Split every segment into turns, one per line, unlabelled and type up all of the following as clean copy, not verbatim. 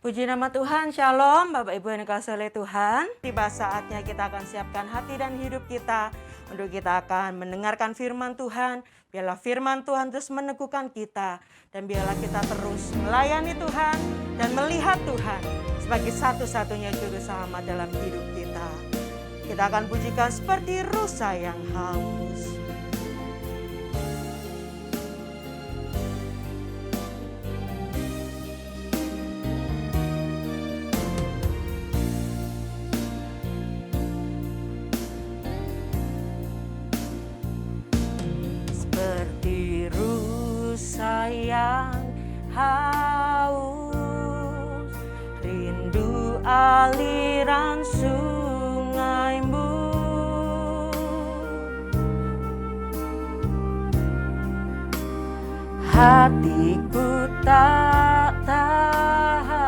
Puji nama Tuhan, Shalom Bapak Ibu yang dikasihi oleh Tuhan. Tiba saatnya kita akan siapkan hati dan hidup kita untuk kita akan mendengarkan firman Tuhan. Biarlah firman Tuhan terus meneguhkan kita dan biarlah kita terus melayani Tuhan dan melihat Tuhan sebagai satu-satunya juru selamat dalam hidup kita. Kita akan pujikan seperti rusa yang haus. Yang haus, rindu aliran sungaimu. Hatiku tak tahan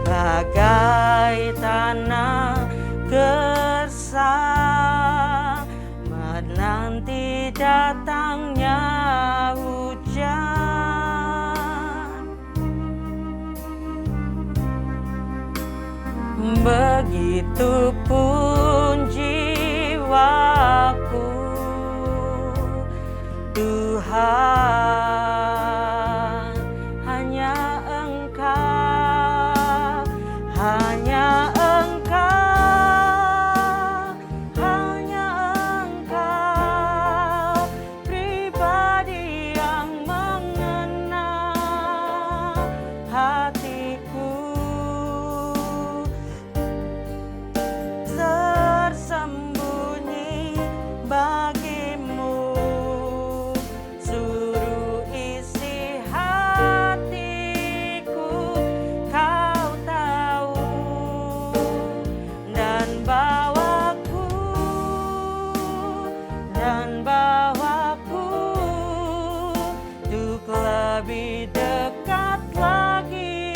bagai tanah gersang menanti datangnya hujan. Begitupun jiwaku, Tuhan, hanya Engkau, hanya Engkau, hanya Engkau, pribadi yang mengenal hatiku. Tersembunyi bagimu, suruh isi hatiku. Kau tahu dan bawaku untuk lebih dekat lagi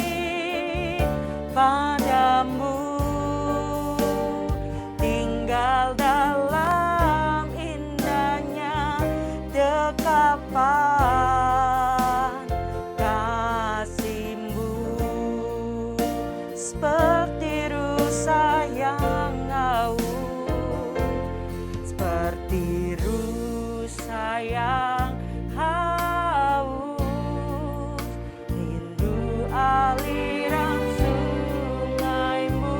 padamu. Tinggal dalam indahnya dekapan kasih-Mu, seperti rusa yang haus, seperti rusa yang haus, rindu aliran sungaimu,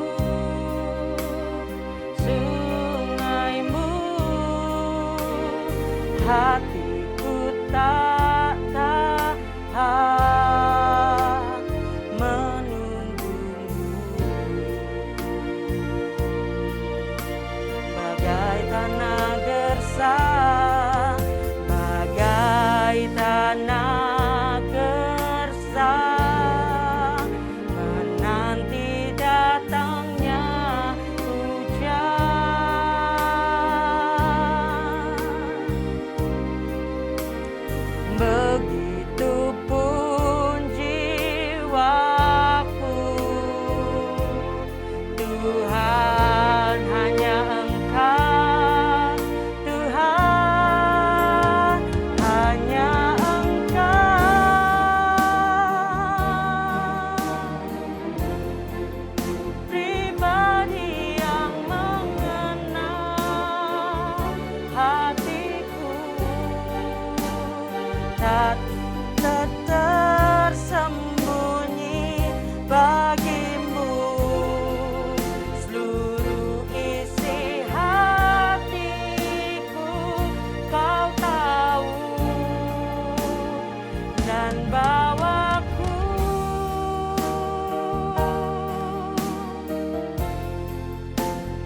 hatiku tak tahan menunggumu. Bagai tanah gersang, bagai tanah gersang menanti datangnya hujan. Begitupun jiwaku, Tuhan, hanya Engkau, Tuhan, hanya Engkau, pribadi yang mengenal hatiku. Tak tersembunyi bagimu, seluruh isi hatiku. Kau tahu dan bawaku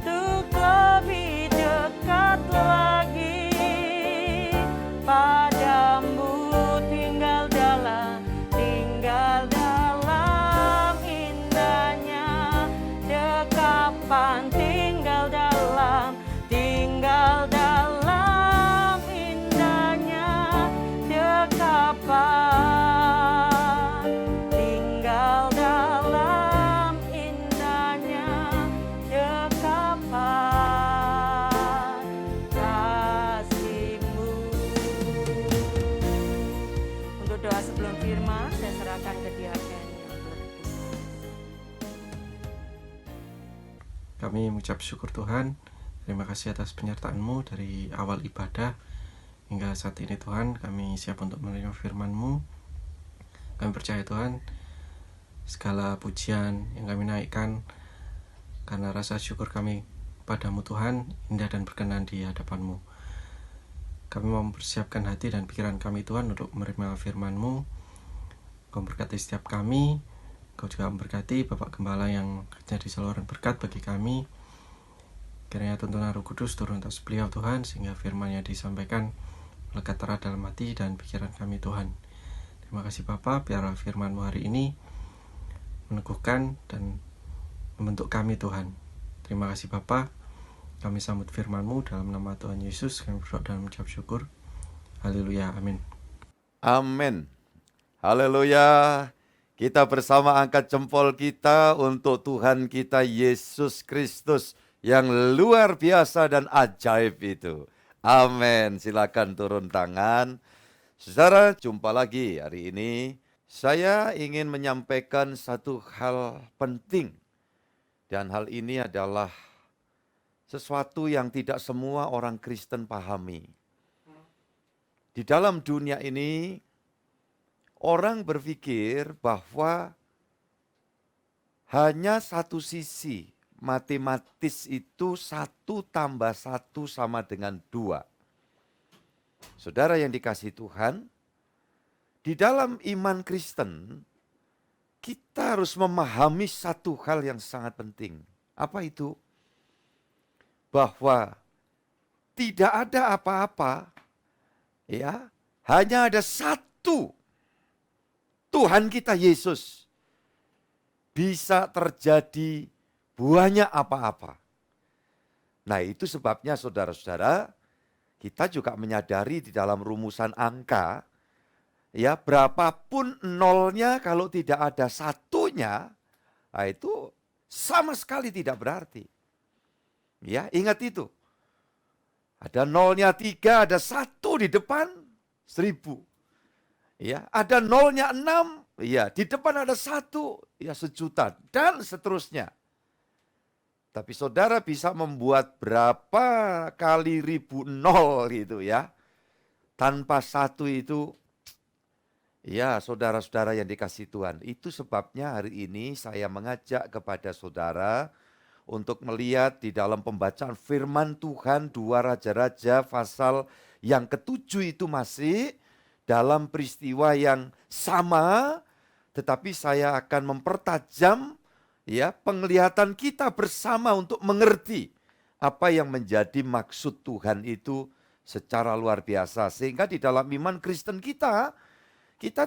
untuk lebih dekat lagi padamu. Tinggal dalam indahnya dekapan, tinggal dalam indahnya dekapan, tinggal dalam indahnya dekapan. doa sebelum firman, saya serahkan ke diaken yang bertugas.
Kami mengucap syukur Tuhan. Terima kasih atas penyertaan-Mu dari awal ibadah hingga saat ini Tuhan. Kami siap untuk menerima firman-Mu. Kami percaya Tuhan, segala pujian yang kami naikkan karena rasa syukur kami padamu Tuhan, indah dan berkenan di hadapan-Mu. Kami mau mempersiapkan hati dan pikiran kami Tuhan untuk menerima firman-Mu. Kau berkati setiap kami. Kau juga memberkati Bapak Gembala yang jadi saluran berkat bagi kami. Kiranya tuntunan Roh Kudus turun atas beliau Tuhan, sehingga firman yang disampaikan melekat erat dalam hati dan pikiran kami Tuhan. Terima kasih Bapa, biarlah firman-Mu hari ini meneguhkan dan membentuk kami Tuhan. Terima kasih Bapa, kami sambut firman-Mu dalam nama Tuhan Yesus, kami berdoa dan mengucap syukur. Haleluya, amin.
Amin. Haleluya. Kita bersama angkat jempol kita untuk Tuhan kita Yesus Kristus yang luar biasa dan ajaib itu. Amin. Silakan turun tangan. Saudara, jumpa lagi hari ini. Saya ingin menyampaikan satu hal penting. Dan hal ini adalah sesuatu yang tidak semua orang Kristen pahami. Di dalam dunia ini, orang berpikir bahwa hanya satu sisi matematis itu 1 tambah 1 sama dengan 2. Saudara yang dikasihi Tuhan, di dalam iman Kristen, kita harus memahami satu hal yang sangat penting. Apa itu? Bahwa tidak ada apa-apa, ya, hanya ada satu Tuhan kita Yesus. Bisa terjadi banyak apa-apa. Nah, itu sebabnya saudara-saudara, kita juga menyadari di dalam rumusan angka, ya, berapapun nolnya kalau tidak ada satunya, nah itu sama sekali tidak berarti. Ya, ingat itu. Ada nolnya 3, ada 1 di depan 1000. Ya, ada nolnya 6, ya, di depan ada 1, ya 1.000.000 dan seterusnya. Tapi saudara bisa membuat berapa kali ribu nol gitu ya. Tanpa 1 itu, ya saudara-saudara yang dikasihi Tuhan. Itu sebabnya hari ini saya mengajak kepada saudara untuk melihat di dalam pembacaan firman Tuhan 2 Raja-Raja pasal yang ke-7 itu masih dalam peristiwa yang sama, tetapi saya akan mempertajam ya penglihatan kita bersama untuk mengerti apa yang menjadi maksud Tuhan itu secara luar biasa. Sehingga di dalam iman Kristen kita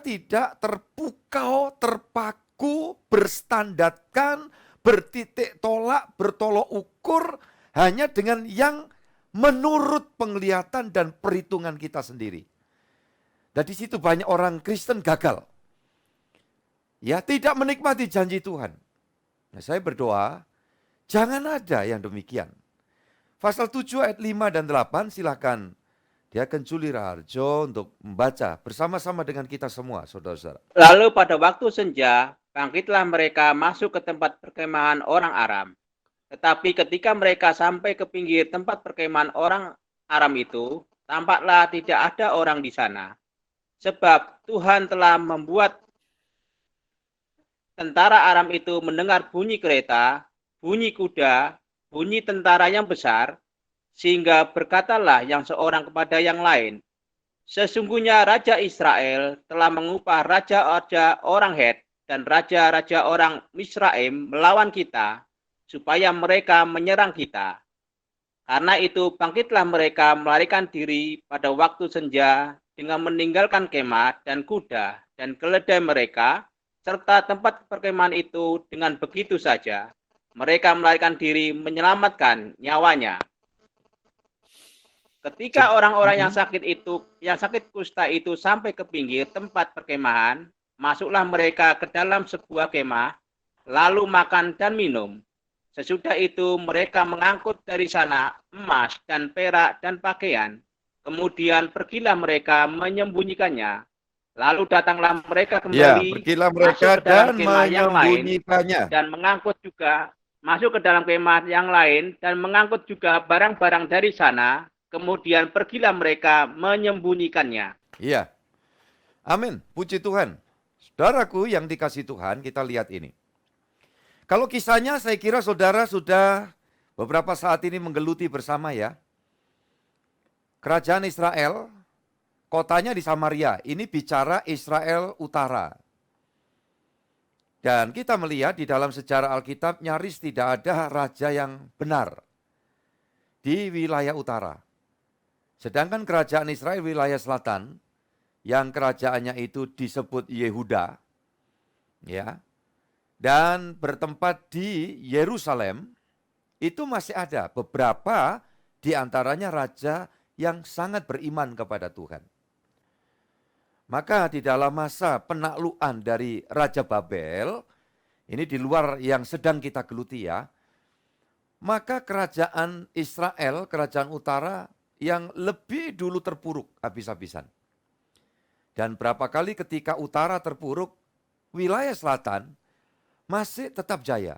tidak terpukau, terpaku, berstandarkan, bertitik tolak, bertolok ukur hanya dengan yang menurut penglihatan dan perhitungan kita sendiri. Dan di situ banyak orang Kristen gagal. Ya, tidak menikmati janji Tuhan. Nah, saya berdoa, jangan ada yang demikian. Pasal 7 ayat 5 dan 8, silakan Diaken Juli Raharjo untuk membaca bersama-sama dengan kita semua, saudara-saudara.
Lalu pada waktu senja, bangkitlah mereka masuk ke tempat perkemahan orang Aram. Tetapi ketika mereka sampai ke pinggir tempat perkemahan orang Aram itu, tampaklah tidak ada orang di sana. Sebab Tuhan telah membuat tentara Aram itu mendengar bunyi kereta, bunyi kuda, bunyi tentara yang besar, sehingga berkatalah yang seorang kepada yang lain, sesungguhnya Raja Israel telah mengupah raja-raja orang Het dan raja-raja orang Misraim melawan kita, supaya mereka menyerang kita. Karena itu bangkitlah mereka melarikan diri pada waktu senja dengan meninggalkan kemah dan kuda dan keledai mereka, serta tempat perkemahan itu dengan begitu saja. Mereka melarikan diri menyelamatkan nyawanya. Ketika orang-orang yang sakit kusta itu sampai ke pinggir tempat perkemahan, masuklah mereka ke dalam sebuah kemah, lalu makan dan minum. Sesudah itu mereka mengangkut dari sana emas dan perak dan pakaian. Kemudian pergilah mereka menyembunyikannya. Lalu datanglah mereka
Ya,
kembali
pergilah
masuk
mereka
ke dalam
dan
kemah yang lain
menyembunyikannya.
dan mengangkut juga masuk ke dalam kemah yang lain dan mengangkut juga barang-barang dari sana. Kemudian pergilah mereka menyembunyikannya.
Iya, amin. Puji Tuhan. Saudaraku yang dikasih Tuhan, kita lihat ini. Kalau kisahnya saya kira saudara sudah beberapa saat ini menggeluti bersama ya. Kerajaan Israel, kotanya di Samaria. Ini bicara Israel Utara. Dan kita melihat di dalam sejarah Alkitab nyaris tidak ada raja yang benar di wilayah utara. Sedangkan kerajaan Israel wilayah selatan, yang kerajaannya itu disebut Yehuda, ya, dan bertempat di Yerusalem, itu masih ada beberapa di antaranya raja yang sangat beriman kepada Tuhan. Maka di dalam masa penaklukan dari Raja Babel, ini di luar yang sedang kita geluti ya, maka kerajaan Israel, kerajaan utara yang lebih dulu terpuruk habis-habisan. Dan berapa kali ketika utara terpuruk, wilayah selatan masih tetap jaya.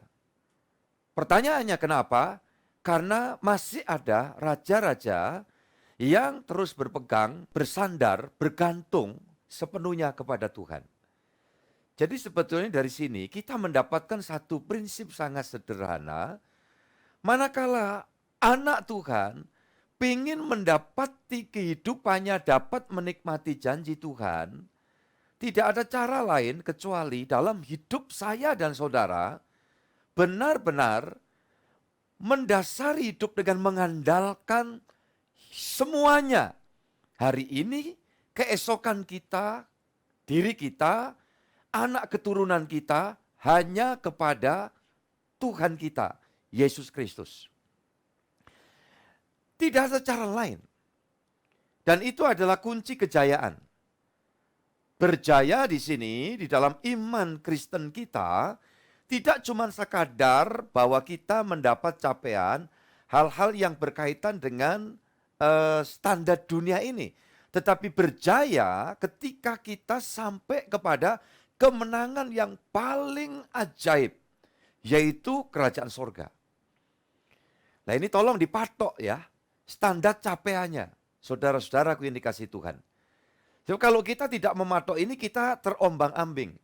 Pertanyaannya kenapa? Karena masih ada raja-raja yang terus berpegang, bersandar, bergantung sepenuhnya kepada Tuhan. Jadi sebetulnya dari sini kita mendapatkan satu prinsip sangat sederhana. Manakala anak Tuhan ingin mendapati kehidupannya dapat menikmati janji Tuhan, tidak ada cara lain kecuali dalam hidup saya dan saudara benar-benar mendasari hidup dengan mengandalkan semuanya. Hari ini, keesokan kita, diri kita, anak keturunan kita hanya kepada Tuhan kita, Yesus Kristus. Tidak ada cara lain. Dan itu adalah kunci kejayaan. Berjaya di sini, di dalam iman Kristen kita, tidak cuma sekadar bahwa kita mendapat capaian hal-hal yang berkaitan dengan standar dunia ini. Tetapi berjaya ketika kita sampai kepada kemenangan yang paling ajaib, yaitu kerajaan sorga. Nah ini tolong dipatok ya, standar capaiannya, saudara-saudaraku yang dikasih Tuhan. Jadi kalau kita tidak mematok ini, kita terombang-ambing.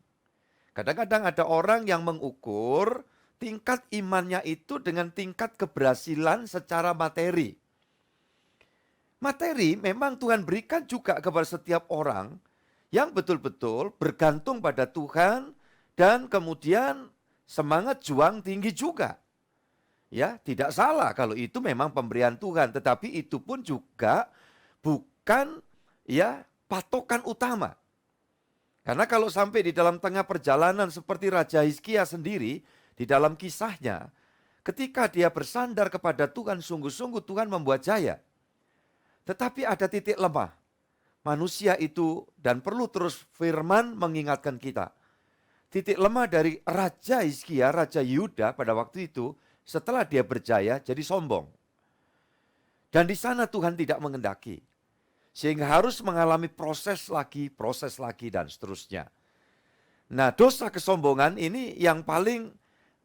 Kadang-kadang ada orang yang mengukur tingkat imannya itu dengan tingkat keberhasilan secara materi. Materi memang Tuhan berikan juga kepada setiap orang yang betul-betul bergantung pada Tuhan dan kemudian semangat juang tinggi juga. Ya, tidak salah kalau itu memang pemberian Tuhan, tetapi itu pun juga bukan ya patokan utama. Karena kalau sampai di dalam tengah perjalanan seperti Raja Hizkia sendiri di dalam kisahnya, ketika dia bersandar kepada Tuhan, sungguh-sungguh Tuhan membuat jaya. Tetapi ada titik lemah. Manusia itu dan perlu terus firman mengingatkan kita. Titik lemah dari Raja Hizkia, Raja Yehuda pada waktu itu setelah dia berjaya jadi sombong. Dan di sana Tuhan tidak mengendaki. Sehingga harus mengalami proses lagi dan seterusnya. Nah, dosa kesombongan ini yang paling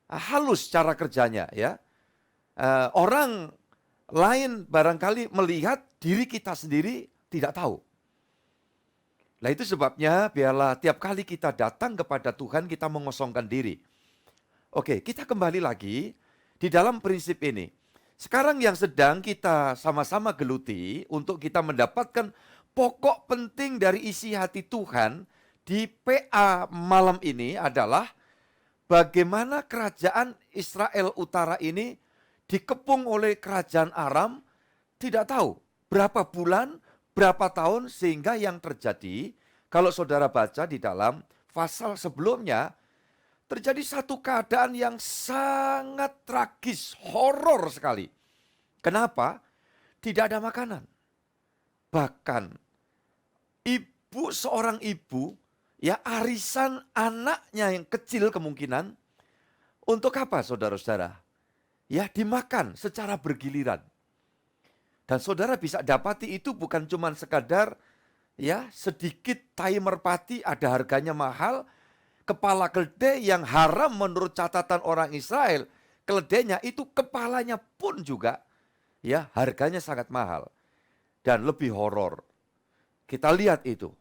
halus cara kerjanya ya. Orang lain barangkali melihat, diri kita sendiri tidak tahu. Nah itu sebabnya biarlah tiap kali kita datang kepada Tuhan kita mengosongkan diri. Oke, kita kembali lagi di dalam prinsip ini. Sekarang yang sedang kita sama-sama geluti untuk kita mendapatkan pokok penting dari isi hati Tuhan di PA malam ini adalah bagaimana kerajaan Israel Utara ini dikepung oleh kerajaan Aram, tidak tahu berapa bulan, berapa tahun, sehingga yang terjadi, kalau saudara baca di dalam pasal sebelumnya, terjadi satu keadaan yang sangat tragis, horor sekali. Kenapa? Tidak ada makanan. Bahkan seorang ibu, ya arisan anaknya yang kecil kemungkinan, untuk apa saudara-saudara? Ya dimakan secara bergiliran. Dan saudara bisa dapati itu bukan cuma sekadar ya sedikit tai merpati ada harganya mahal, kepala keledai yang haram menurut catatan orang Israel, keledainya itu kepalanya pun juga ya harganya sangat mahal dan lebih horor. Kita lihat itu.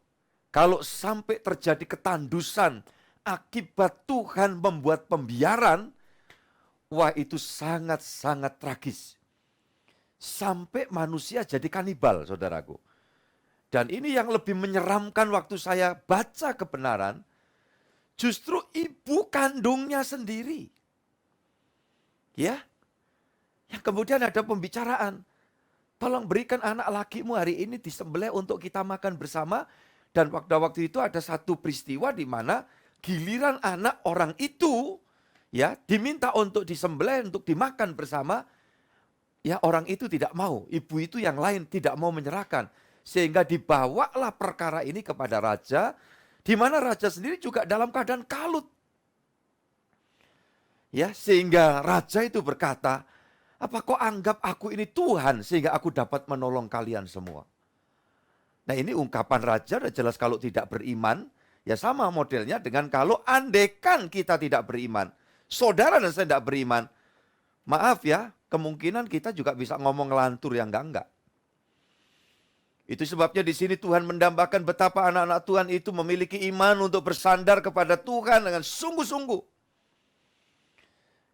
Kalau sampai terjadi ketandusan akibat Tuhan membuat pembiaran, wah itu sangat-sangat tragis. Sampai manusia jadi kanibal, saudaraku. Dan ini yang lebih menyeramkan waktu saya baca kebenaran, justru ibu kandungnya sendiri. Ya, yang kemudian ada pembicaraan, tolong berikan anak lakimu hari ini disembelih untuk kita makan bersama. Dan waktu itu ada satu peristiwa di mana giliran anak orang itu ya diminta untuk disembelih, untuk dimakan bersama. Ya orang itu tidak mau, ibu itu yang lain tidak mau menyerahkan. Sehingga dibawalah perkara ini kepada raja, di mana raja sendiri juga dalam keadaan kalut. Ya, sehingga raja itu berkata, apa kau anggap aku ini Tuhan sehingga aku dapat menolong kalian semua? Nah ini ungkapan raja, dan jelas kalau tidak beriman, ya sama modelnya dengan kalau andekan kita tidak beriman. Saudara dan saya tidak beriman, maaf ya, kemungkinan kita juga bisa ngomong ngelantur yang enggak. Itu sebabnya di sini Tuhan mendambakan betapa anak-anak Tuhan itu memiliki iman untuk bersandar kepada Tuhan dengan sungguh-sungguh.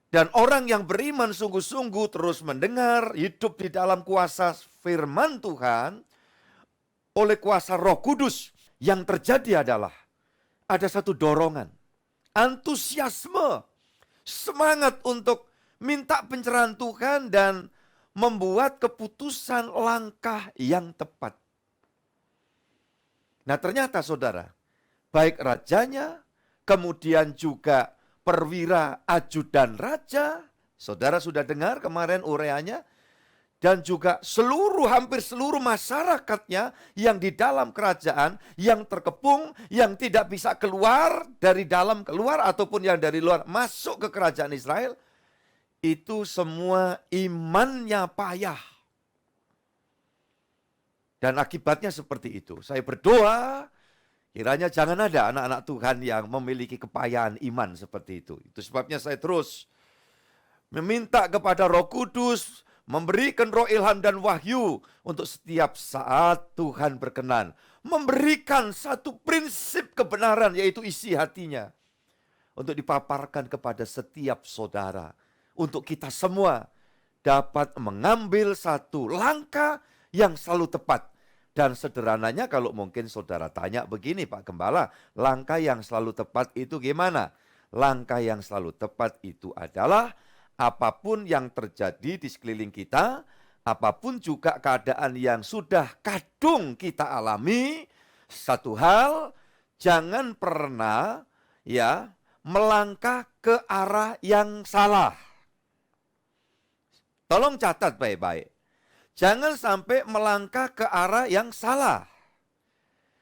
Dan orang yang beriman sungguh-sungguh terus mendengar, hidup di dalam kuasa firman Tuhan, oleh kuasa Roh Kudus, yang terjadi adalah ada satu dorongan, antusiasme, semangat untuk minta pencerahan Tuhan dan membuat keputusan langkah yang tepat. Nah ternyata saudara, baik rajanya, kemudian juga perwira ajudan raja, saudara sudah dengar kemarin ureanya, dan juga hampir seluruh masyarakatnya yang di dalam kerajaan, yang terkepung, yang tidak bisa keluar dari dalam keluar, ataupun yang dari luar masuk ke kerajaan Israel, itu semua imannya payah. Dan akibatnya seperti itu. Saya berdoa, kiranya jangan ada anak-anak Tuhan yang memiliki kepayahan iman seperti itu. Itu sebabnya saya terus meminta kepada Roh Kudus, memberikan roh ilham dan wahyu untuk setiap saat Tuhan berkenan. Memberikan satu prinsip kebenaran, yaitu isi hatinya. Untuk dipaparkan kepada setiap saudara. Untuk kita semua dapat mengambil satu langkah yang selalu tepat. Dan sederhananya kalau mungkin saudara tanya begini Pak Gembala, langkah yang selalu tepat itu gimana? Langkah yang selalu tepat itu adalah apapun yang terjadi di sekeliling kita, apapun juga keadaan yang sudah kadung kita alami, satu hal, jangan pernah ya melangkah ke arah yang salah. Tolong catat baik-baik. Jangan sampai melangkah ke arah yang salah.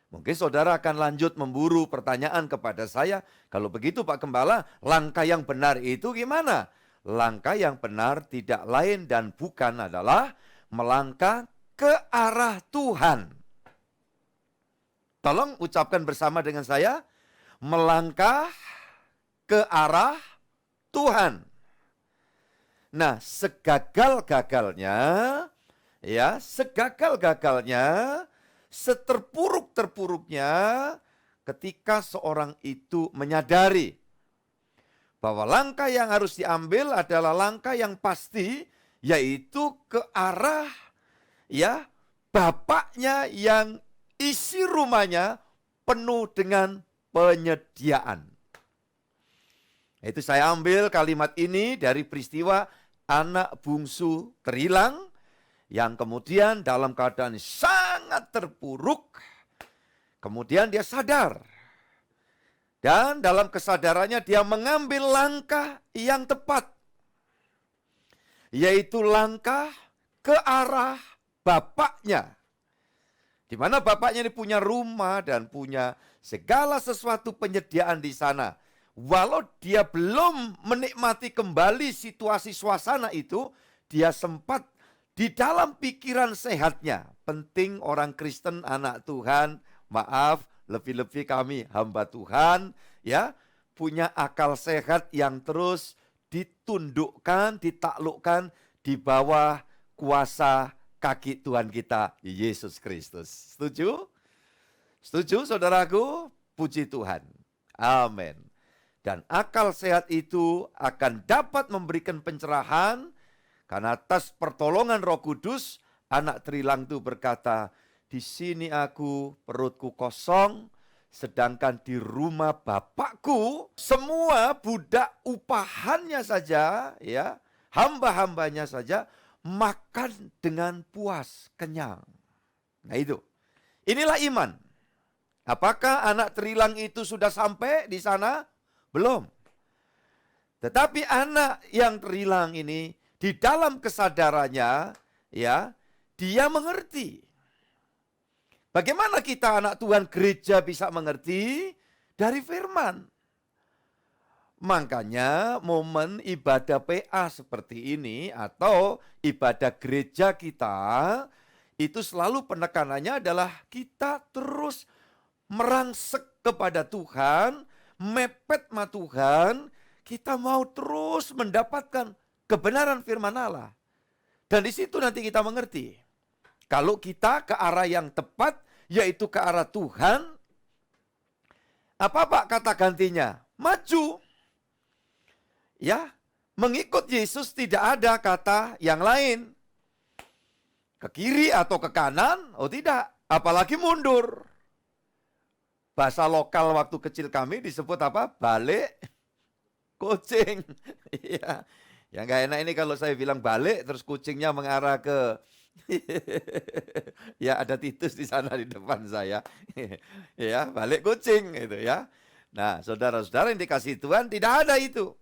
Mungkin saudara akan lanjut memburu pertanyaan kepada saya. Kalau begitu Pak Gembala, langkah yang benar itu gimana? Langkah yang benar tidak lain dan bukan adalah melangkah ke arah Tuhan. Tolong ucapkan bersama dengan saya, melangkah ke arah Tuhan. Nah, segagal-gagalnya, ya, segagal-gagalnya, seterpuruk-terpuruknya ketika seorang itu menyadari bahwa langkah yang harus diambil adalah langkah yang pasti, yaitu ke arah ya bapaknya yang isi rumahnya penuh dengan penyediaan. Itu saya ambil kalimat ini dari peristiwa anak bungsu terhilang, yang kemudian dalam keadaan sangat terpuruk, kemudian dia sadar. Dan dalam kesadarannya dia mengambil langkah yang tepat. Yaitu langkah ke arah bapaknya. Di mana bapaknya ini punya rumah dan punya segala sesuatu penyediaan di sana. Walau dia belum menikmati kembali situasi suasana itu, dia sempat di dalam pikiran sehatnya, penting orang Kristen, anak Tuhan, Maaf, lebih-lebih kami hamba Tuhan ya, punya akal sehat yang terus ditundukkan, ditaklukkan di bawah kuasa kaki Tuhan kita, Yesus Kristus. Setuju? Setuju saudaraku? Puji Tuhan. Amin. Dan akal sehat itu akan dapat memberikan pencerahan karena atas pertolongan Roh Kudus, anak terilang itu berkata, di sini aku, perutku kosong, sedangkan di rumah Bapakku semua budak upahannya saja, ya, hamba-hambanya saja makan dengan puas, kenyang. Nah itu, inilah iman. Apakah anak terilang itu sudah sampai di sana? Belum. Tetapi anak yang terilang ini di dalam kesadarannya, ya, dia mengerti. Bagaimana kita anak Tuhan gereja bisa mengerti? Dari firman. Makanya momen ibadah PA seperti ini atau ibadah gereja kita, itu selalu penekanannya adalah kita terus merangsek kepada Tuhan, mepet sama Tuhan, kita mau terus mendapatkan kebenaran firman Allah. Dan di situ nanti kita mengerti. Kalau kita ke arah yang tepat, yaitu ke arah Tuhan, apa Pak kata gantinya? Maju. Ya, mengikut Yesus tidak ada kata yang lain. Ke kiri atau ke kanan? Oh tidak, apalagi mundur. Bahasa lokal waktu kecil kami disebut apa? Balik kucing. Ya, yang gak enak ini kalau saya bilang balik, terus kucingnya mengarah ke ya ada Titus di sana di depan saya. Ya, balik kucing itu ya. Nah, saudara-saudara yang dikasihi Tuhan, tidak ada itu.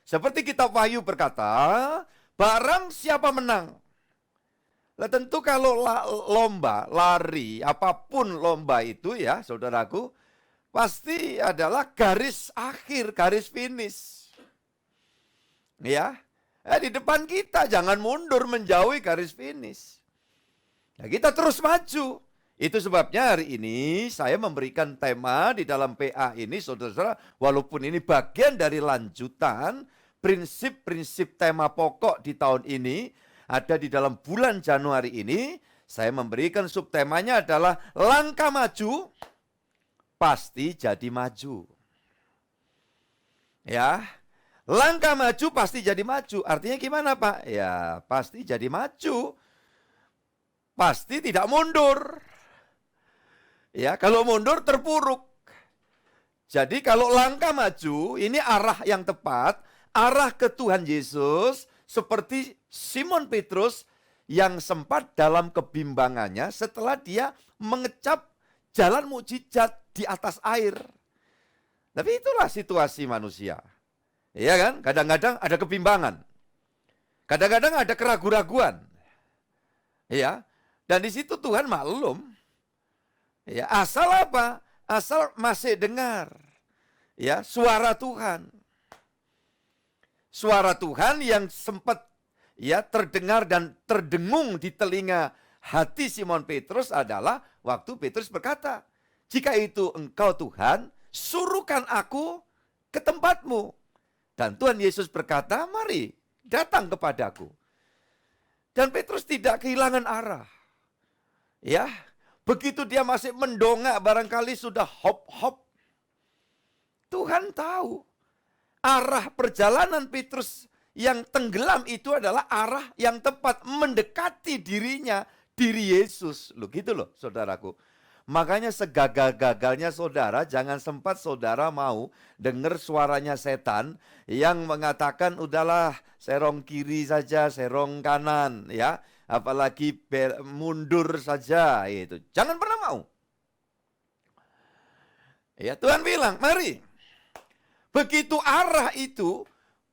Seperti kitab Wahyu berkata, barang siapa menang. Lah tentu kalau lomba, lari, apapun lomba itu ya, saudaraku, pasti adalah garis akhir, garis finish. Ya, di depan kita jangan mundur menjauhi garis finish. Nah, kita terus maju. Itu sebabnya hari ini saya memberikan tema di dalam PA ini, saudara-saudara, walaupun ini bagian dari lanjutan prinsip-prinsip tema pokok di tahun ini, ada di dalam bulan Januari ini, saya memberikan subtemanya adalah langkah maju, pasti jadi maju. Ya, langkah maju pasti jadi maju. Artinya gimana Pak? Ya, pasti jadi maju. Pasti tidak mundur. Ya, kalau mundur terpuruk. Jadi kalau langkah maju, ini arah yang tepat, arah ke Tuhan Yesus, seperti Simon Petrus yang sempat dalam kebimbangannya setelah dia mengecap jalan mukjizat di atas air. Tapi itulah situasi manusia. Iya kan? Kadang-kadang ada kebimbangan. Kadang-kadang ada keraguan-raguan. Iya. Dan di situ Tuhan maklum. Ya, asal apa? Asal masih dengar. Ya, suara Tuhan. Suara Tuhan yang sempat ya terdengar dan terdengung di telinga hati Simon Petrus adalah waktu Petrus berkata, jika itu engkau Tuhan, suruhkan aku ke tempatmu. Dan Tuhan Yesus berkata, mari datang kepadaku. Dan Petrus tidak kehilangan arah. Ya, begitu dia masih mendongak barangkali sudah hop-hop. Tuhan tahu arah perjalanan Petrus yang tenggelam itu adalah arah yang tepat mendekati dirinya, diri Yesus. Loh gitu loh saudaraku. Makanya segagal-gagalnya saudara, jangan sempat saudara mau dengar suaranya setan yang mengatakan udahlah serong kiri saja, serong kanan ya. Apalagi mundur saja itu. Jangan pernah mau. Ya Tuhan bilang, mari. Begitu arah itu,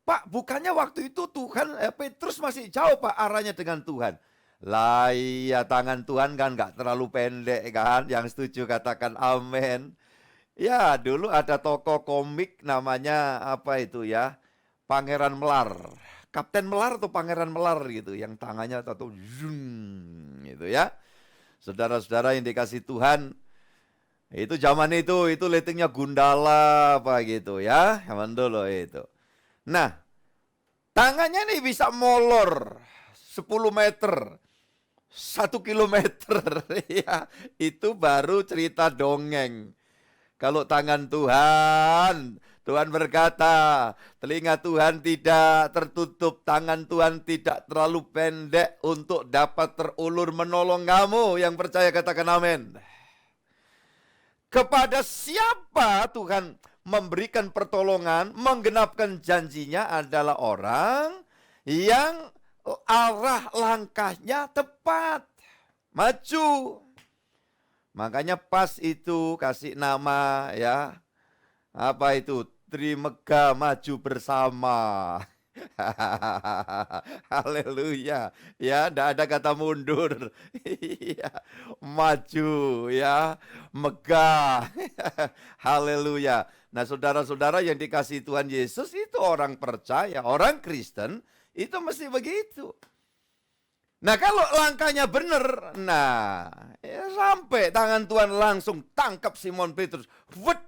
Pak, bukannya waktu itu Tuhan, Petrus masih jauh Pak arahnya dengan Tuhan. Lah iya tangan Tuhan kan gak terlalu pendek kan, yang setuju katakan amin. Ya dulu ada tokoh komik namanya apa itu ya, Pangeran Melar. Kapten Melar atau Pangeran Melar gitu, yang tangannya satu zoom gitu ya. Saudara-saudara yang dikasih Tuhan, Itu zaman itu lightingnya Gundala apa gitu ya, zaman dulu itu. Nah, tangannya nih bisa molor 10 meter, 1 kilometer, ya, itu baru cerita dongeng. Kalau tangan Tuhan, Tuhan berkata, telinga Tuhan tidak tertutup, tangan Tuhan tidak terlalu pendek untuk dapat terulur menolong kamu. Yang percaya katakan amin. Kepada siapa Tuhan memberikan pertolongan, menggenapkan janjinya adalah orang yang arah langkahnya tepat, maju. Makanya pas itu kasih nama ya, apa itu, Trimega Maju Bersama. Haleluya. Ya, tidak ada kata mundur. Iya, maju ya, megah. Haleluya. Nah, saudara-saudara yang dikasihi Tuhan Yesus, itu orang percaya, orang Kristen, itu mesti begitu. Nah, kalau langkahnya benar, nah, ya sampai tangan Tuhan langsung tangkap Simon Petrus.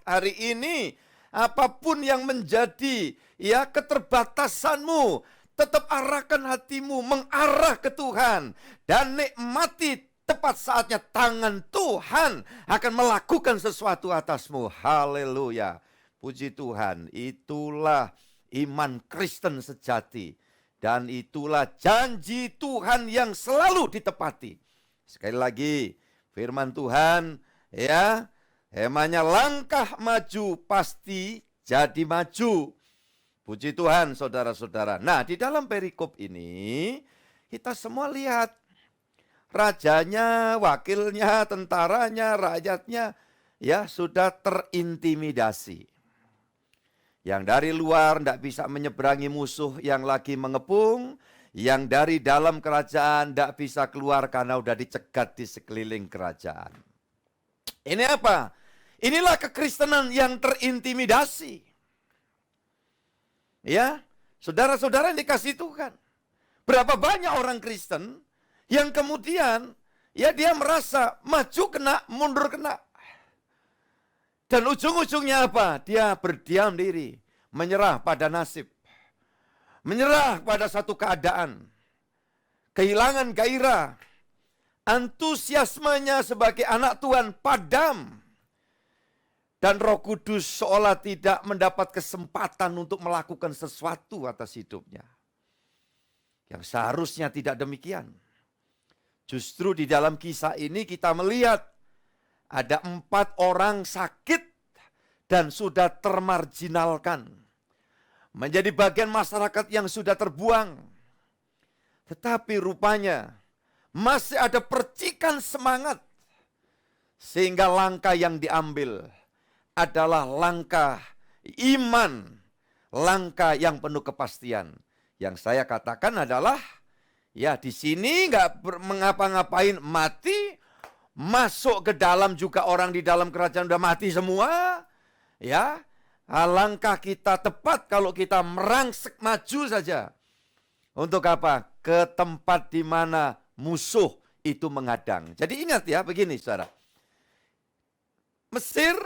Hari ini apapun yang menjadi ya keterbatasanmu, tetap arahkan hatimu mengarah ke Tuhan dan nikmati, tepat saatnya tangan Tuhan akan melakukan sesuatu atasmu. Haleluya. Puji Tuhan, itulah iman Kristen sejati. Dan itulah janji Tuhan yang selalu ditepati. Sekali lagi, firman Tuhan ya, temanya langkah maju pasti jadi maju. Puji Tuhan saudara-saudara. Nah, di dalam perikop ini kita semua lihat rajanya, wakilnya, tentaranya, rakyatnya ya sudah terintimidasi. Yang dari luar tidak bisa menyeberangi musuh yang lagi mengepung. Yang dari dalam kerajaan tidak bisa keluar karena sudah dicegat di sekeliling kerajaan. Ini apa? Inilah kekristenan yang terintimidasi. Ya, saudara-saudara yang dikasih Tuhan. Berapa banyak orang Kristen yang kemudian ya dia merasa maju kena, mundur kena. Dan ujung-ujungnya apa? Dia berdiam diri, menyerah pada nasib, menyerah pada satu keadaan, kehilangan gairah, antusiasmenya sebagai anak Tuhan padam, dan Roh Kudus seolah tidak mendapat kesempatan untuk melakukan sesuatu atas hidupnya. Yang seharusnya tidak demikian. Justru di dalam kisah ini kita melihat ada 4 orang sakit dan sudah termarginalkan. Menjadi bagian masyarakat yang sudah terbuang. Tetapi rupanya masih ada percikan semangat. Sehingga langkah yang diambil adalah langkah iman. Langkah yang penuh kepastian. Yang saya katakan adalah, ya di sini nggak mengapa-ngapain, mati. Masuk ke dalam juga orang di dalam kerajaan udah mati semua. Ya, langkah kita tepat kalau kita merangsek maju saja. Untuk apa? Ke tempat di mana musuh itu menghadang. Jadi ingat ya, begini saudara. Mesir,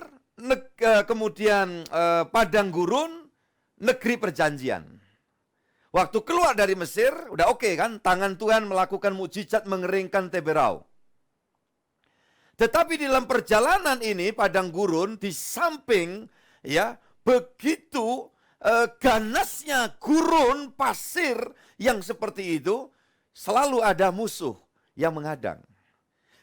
kemudian padang gurun, negeri perjanjian. Waktu keluar dari Mesir, udah oke kan? Tangan Tuhan melakukan mukjizat mengeringkan Teberau. Tetapi di dalam perjalanan ini padang gurun di samping ya begitu ganasnya gurun pasir yang seperti itu, selalu ada musuh yang menghadang.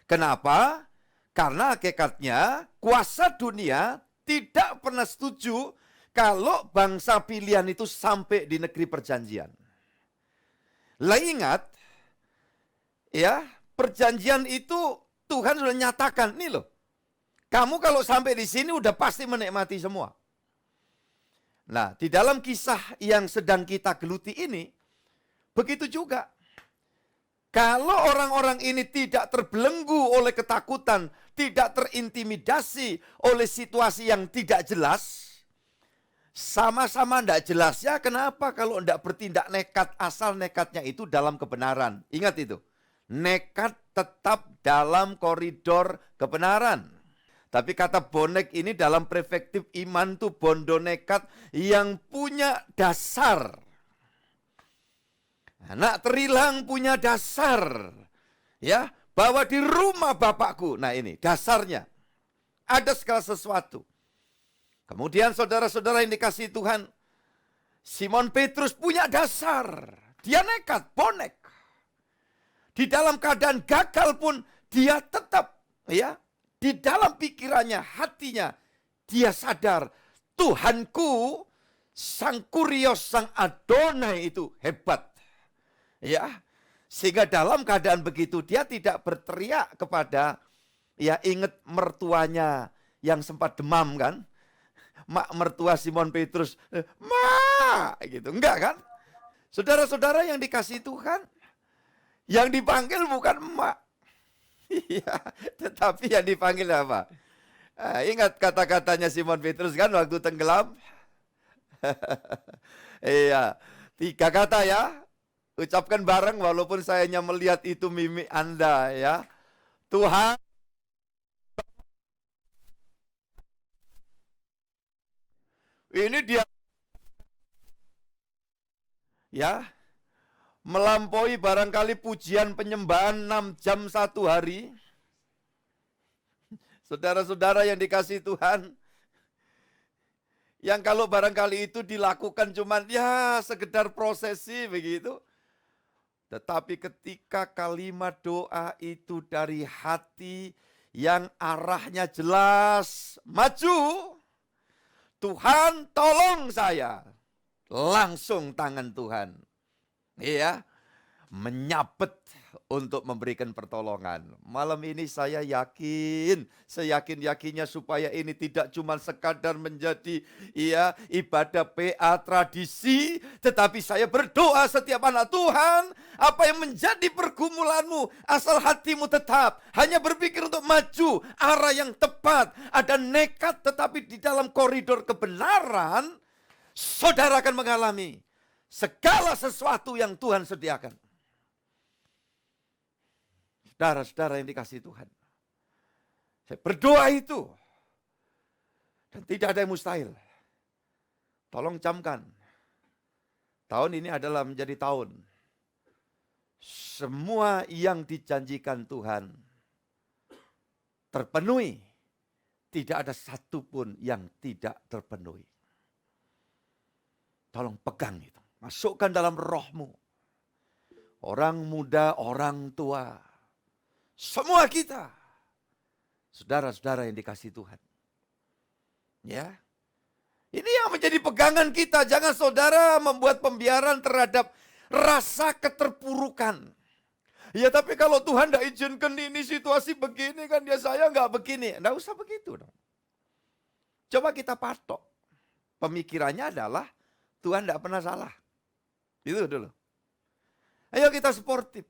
Kenapa? Karena hakikatnya kuasa dunia tidak pernah setuju kalau bangsa pilihan itu sampai di negeri perjanjian. Lah ingat ya, perjanjian itu Tuhan sudah nyatakan, nih loh, kamu kalau sampai di sini udah pasti menikmati semua. Nah, di dalam kisah yang sedang kita geluti ini, begitu juga. Kalau orang-orang ini tidak terbelenggu oleh ketakutan, tidak terintimidasi oleh situasi yang tidak jelas, sama-sama tidak jelasnya, kenapa kalau tidak bertindak nekat, asal nekatnya itu dalam kebenaran. Ingat itu. Nekat tetap dalam koridor kebenaran. Tapi kata bonek ini dalam perspektif iman tuh bondo nekat yang punya dasar. Anak terilang punya dasar. Ya, bahwa di rumah bapakku. Nah ini dasarnya. Ada segala sesuatu. Kemudian saudara-saudara yang dikasihi Tuhan, Simon Petrus punya dasar. Dia nekat, bonek. Di dalam keadaan gagal pun dia tetap ya, di dalam pikirannya, hatinya, dia sadar Tuhanku, Sang Kurios, Sang Adonai itu hebat. Ya, sehingga dalam keadaan begitu dia tidak berteriak kepada, ya ingat mertuanya yang sempat demam kan. Mak mertua Simon Petrus, "Ma!" gitu. Enggak kan? Saudara-saudara yang dikasihi Tuhan, yang dipanggil bukan emak. Iya, tetapi yang dipanggil apa? Ingat kata-katanya Simon Petrus kan waktu tenggelam? Iya, 3 kata ya. Ucapkan bareng walaupun saya hanya melihat itu mimik Anda ya. Tuhan, ini dia ya, melampaui barangkali pujian penyembahan 6 jam 1 hari. Saudara-saudara yang dikasihi Tuhan, yang kalau barangkali itu dilakukan cuman ya sekedar prosesi begitu. Tetapi ketika kalimat doa itu dari hati yang arahnya jelas, maju, Tuhan tolong saya. Langsung tangan Tuhan, iya, menyabet untuk memberikan pertolongan. Malam ini saya yakin, seyakin-yakinnya supaya ini tidak cuma sekadar menjadi ibadah PA tradisi, tetapi saya berdoa setiap anak Tuhan, apa yang menjadi pergumulanmu, asal hatimu tetap hanya berpikir untuk maju, arah yang tepat, ada nekat tetapi di dalam koridor kebenaran, saudara akan mengalami segala sesuatu yang Tuhan sediakan. Saudara-saudara yang dikasihi Tuhan, saya berdoa itu, dan tidak ada yang mustahil. Tolong camkan, tahun ini adalah menjadi tahun semua yang dijanjikan Tuhan terpenuhi. Tidak ada satupun yang tidak terpenuhi. Tolong pegang itu, masukkan dalam rohmu. Orang muda, orang tua, semua kita, saudara-saudara yang dikasihi Tuhan. Ya, ini yang menjadi pegangan kita. Jangan saudara membuat pembiaran terhadap rasa keterpurukan. Ya tapi kalau Tuhan tidak izinkan ini situasi begini kan ya saya nggak begini. Nggak usah begitu dong. Coba kita patok. Pemikirannya adalah Tuhan tidak pernah salah. Itu dulu. Ayo kita sportif.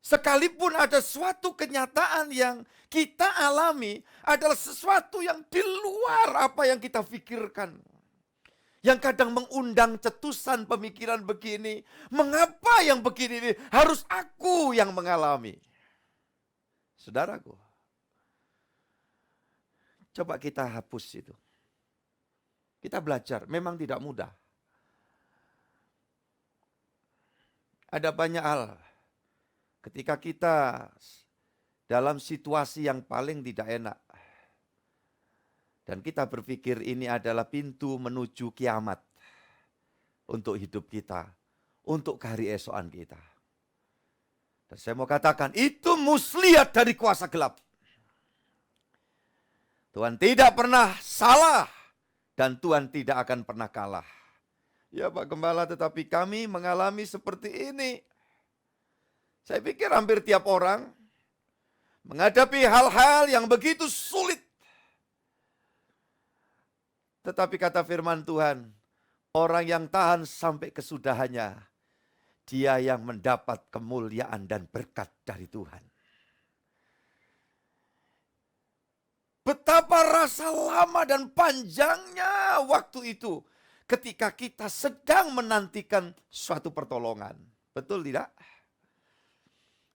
Sekalipun ada suatu kenyataan yang kita alami adalah sesuatu yang di luar apa yang kita pikirkan. Yang kadang mengundang cetusan pemikiran begini. Mengapa yang begini ini harus aku yang mengalami? Saudaraku, coba kita hapus itu. Kita belajar, memang tidak mudah. Ada banyak hal. Ketika kita dalam situasi yang paling tidak enak. Dan kita berpikir ini adalah pintu menuju kiamat. Untuk hidup kita. Untuk hari esokan kita. Dan saya mau katakan itu muslihat dari kuasa gelap. Tuhan tidak pernah salah. Dan Tuhan tidak akan pernah kalah. Ya Pak Gembala, tetapi kami mengalami seperti ini. Saya pikir hampir tiap orang menghadapi hal-hal yang begitu sulit. Tetapi kata firman Tuhan, orang yang tahan sampai kesudahannya, dia yang mendapat kemuliaan dan berkat dari Tuhan. Betapa rasa lama dan panjangnya waktu itu ketika kita sedang menantikan suatu pertolongan. Betul tidak?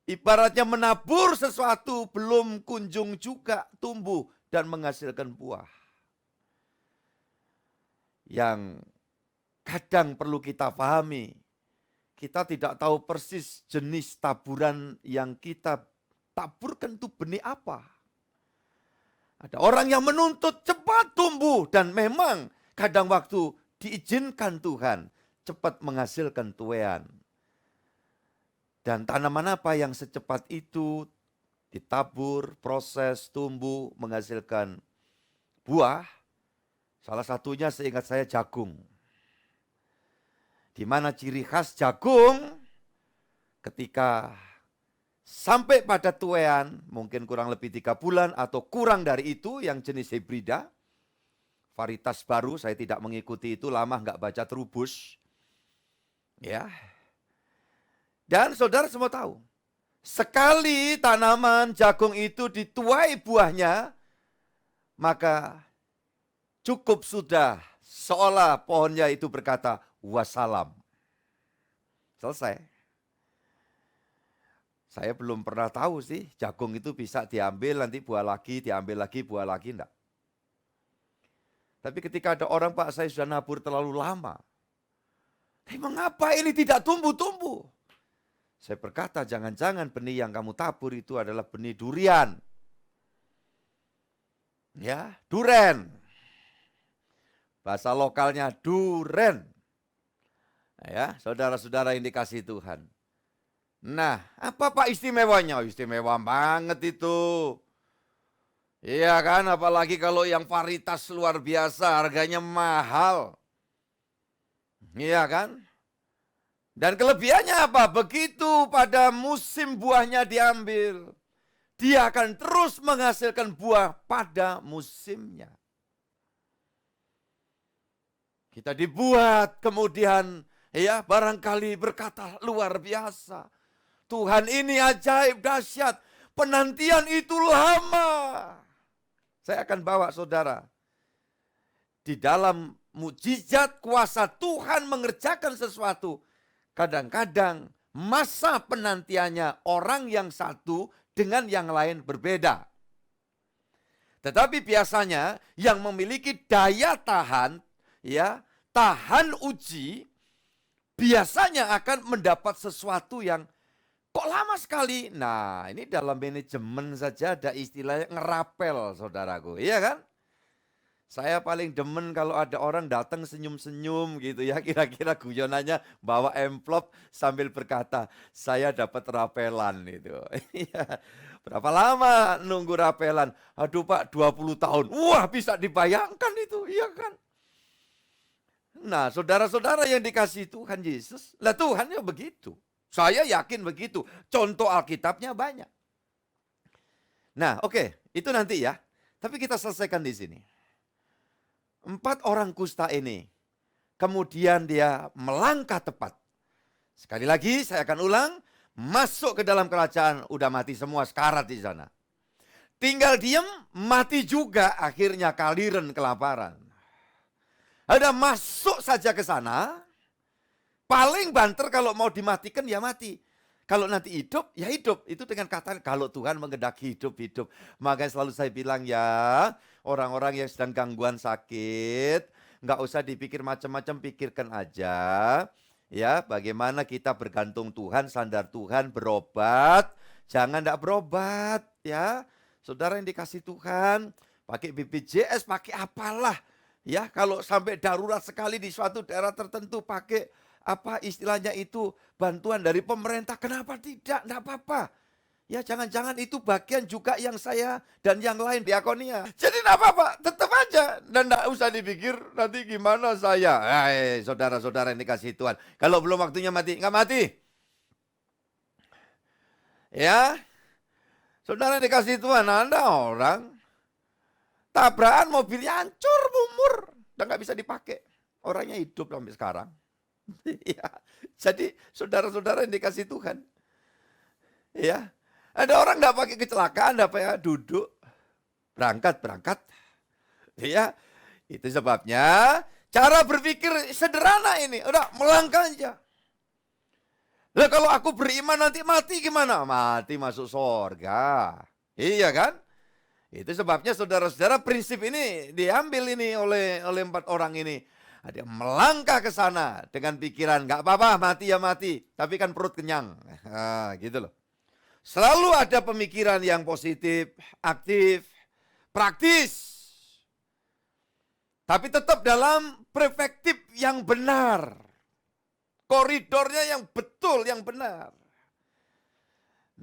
Ibaratnya menabur sesuatu belum kunjung juga tumbuh dan menghasilkan buah. Yang kadang perlu kita pahami, kita tidak tahu persis jenis taburan yang kita taburkan itu benih apa. Ada orang yang menuntut cepat tumbuh dan memang kadang waktu diizinkan Tuhan cepat menghasilkan tuaian. Dan tanaman apa yang secepat itu ditabur, proses, tumbuh, menghasilkan buah. Salah satunya seingat saya jagung. Di mana ciri khas jagung ketika sampai pada tuaian, mungkin kurang lebih 3 bulan atau kurang dari itu yang jenis hibrida. Varietas baru, saya tidak mengikuti itu, lama nggak baca Trubus. Ya. Dan saudara semua tahu, sekali tanaman jagung itu dituai buahnya, maka cukup sudah seolah pohonnya itu berkata, wassalam. Selesai. Saya belum pernah tahu sih, jagung itu bisa diambil, nanti buah lagi, diambil lagi, buah lagi, enggak. Tapi ketika ada orang, Pak, saya sudah nabur terlalu lama. Tapi mengapa ini tidak tumbuh-tumbuh? Saya berkata, jangan-jangan benih yang kamu tabur itu adalah benih durian. Ya, duren. Bahasa lokalnya duren. Ya, saudara-saudara yang dikasihi Tuhan. Nah, apa Pak istimewanya? Istimewa banget itu. Iya kan, apalagi kalau yang varietas luar biasa, harganya mahal. Iya kan? Dan kelebihannya apa? Begitu pada musim buahnya diambil, dia akan terus menghasilkan buah pada musimnya. Kita dibuat kemudian ya barangkali berkata luar biasa. Tuhan ini ajaib dahsyat, penantian itu lama. Saya akan bawa saudara di dalam mukjizat kuasa Tuhan mengerjakan sesuatu. Kadang-kadang masa penantiannya orang yang satu dengan yang lain berbeda. Tetapi biasanya yang memiliki daya tahan, ya, tahan uji, biasanya akan mendapat sesuatu yang kok lama sekali. Nah, ini dalam manajemen saja ada istilahnya ngerapel, saudaraku. Iya kan? Saya paling demen kalau ada orang datang senyum-senyum gitu ya. Kira-kira guyonannya bawa amplop sambil berkata, saya dapat rapelan itu. Berapa lama nunggu rapelan? Aduh Pak, 20 tahun. Wah, bisa dibayangkan itu, iya kan? Nah, saudara-saudara yang dikasihi Tuhan Yesus, lah Tuhan ya begitu. Saya yakin begitu. Contoh Alkitabnya banyak. Nah, oke, itu nanti ya. Tapi kita selesaikan di sini. 4 orang kusta ini, kemudian dia melangkah tepat. Sekali lagi saya akan ulang, masuk ke dalam kerajaan, udah mati semua sekarat di sana. Tinggal diam, mati juga, akhirnya kaliren kelaparan. Ada masuk saja ke sana, paling banter kalau mau dimatikan ya mati. Kalau nanti hidup, ya hidup. Itu dengan kata kalau Tuhan mengendaki hidup-hidup. Makanya selalu saya bilang ya, orang-orang yang sedang gangguan sakit, nggak usah dipikir macam-macam, pikirkan aja. Ya, bagaimana kita bergantung Tuhan, sandar Tuhan, berobat. Jangan nggak berobat, ya. Saudara yang dikasih Tuhan, pakai BPJS, pakai apalah. Ya, kalau sampai darurat sekali di suatu daerah tertentu, pakai apa istilahnya itu bantuan dari pemerintah, kenapa tidak? Tidak apa-apa. Ya jangan-jangan itu bagian juga yang saya dan yang lain diakonia. Jadi tidak apa-apa, tetap aja. Dan tidak usah dipikir nanti gimana saya. Saudara-saudara yang dikasih Tuhan. Kalau belum waktunya mati, nggak mati. Ya, saudara yang dikasih Tuhan, Anda orang tabrakan mobilnya hancur, mumur. Dan nggak bisa dipakai. Orangnya hidup sampai sekarang. Ya, jadi saudara-saudara yang dikasih Tuhan, ya, ada orang nggak pakai kecelakaan, nggak pakai duduk, berangkat, ya, itu sebabnya cara berpikir sederhana ini, udah melangkah aja. Lah kalau aku beriman nanti mati gimana? Mati masuk surga. Iya kan? Itu sebabnya saudara-saudara prinsip ini diambil ini oleh 4 orang ini. Dia melangkah ke sana dengan pikiran nggak apa-apa mati ya mati, tapi kan perut kenyang. Nah, gitu loh. Selalu ada pemikiran yang positif, aktif, praktis. Tapi tetap dalam perspektif yang benar. Koridornya yang betul, yang benar.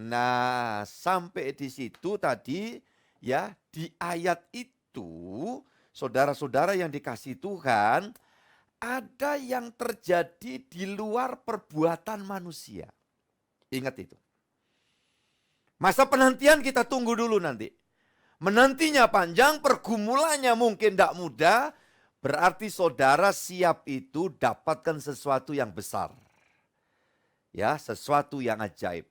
Nah, sampai di situ tadi ya, di ayat itu saudara-saudara yang dikasihi Tuhan, ada yang terjadi di luar perbuatan manusia. Ingat itu. Masa penantian kita tunggu dulu nanti. Menantinya panjang, pergumulannya mungkin tidak mudah, berarti saudara siap itu dapatkan sesuatu yang besar. Ya, sesuatu yang ajaib.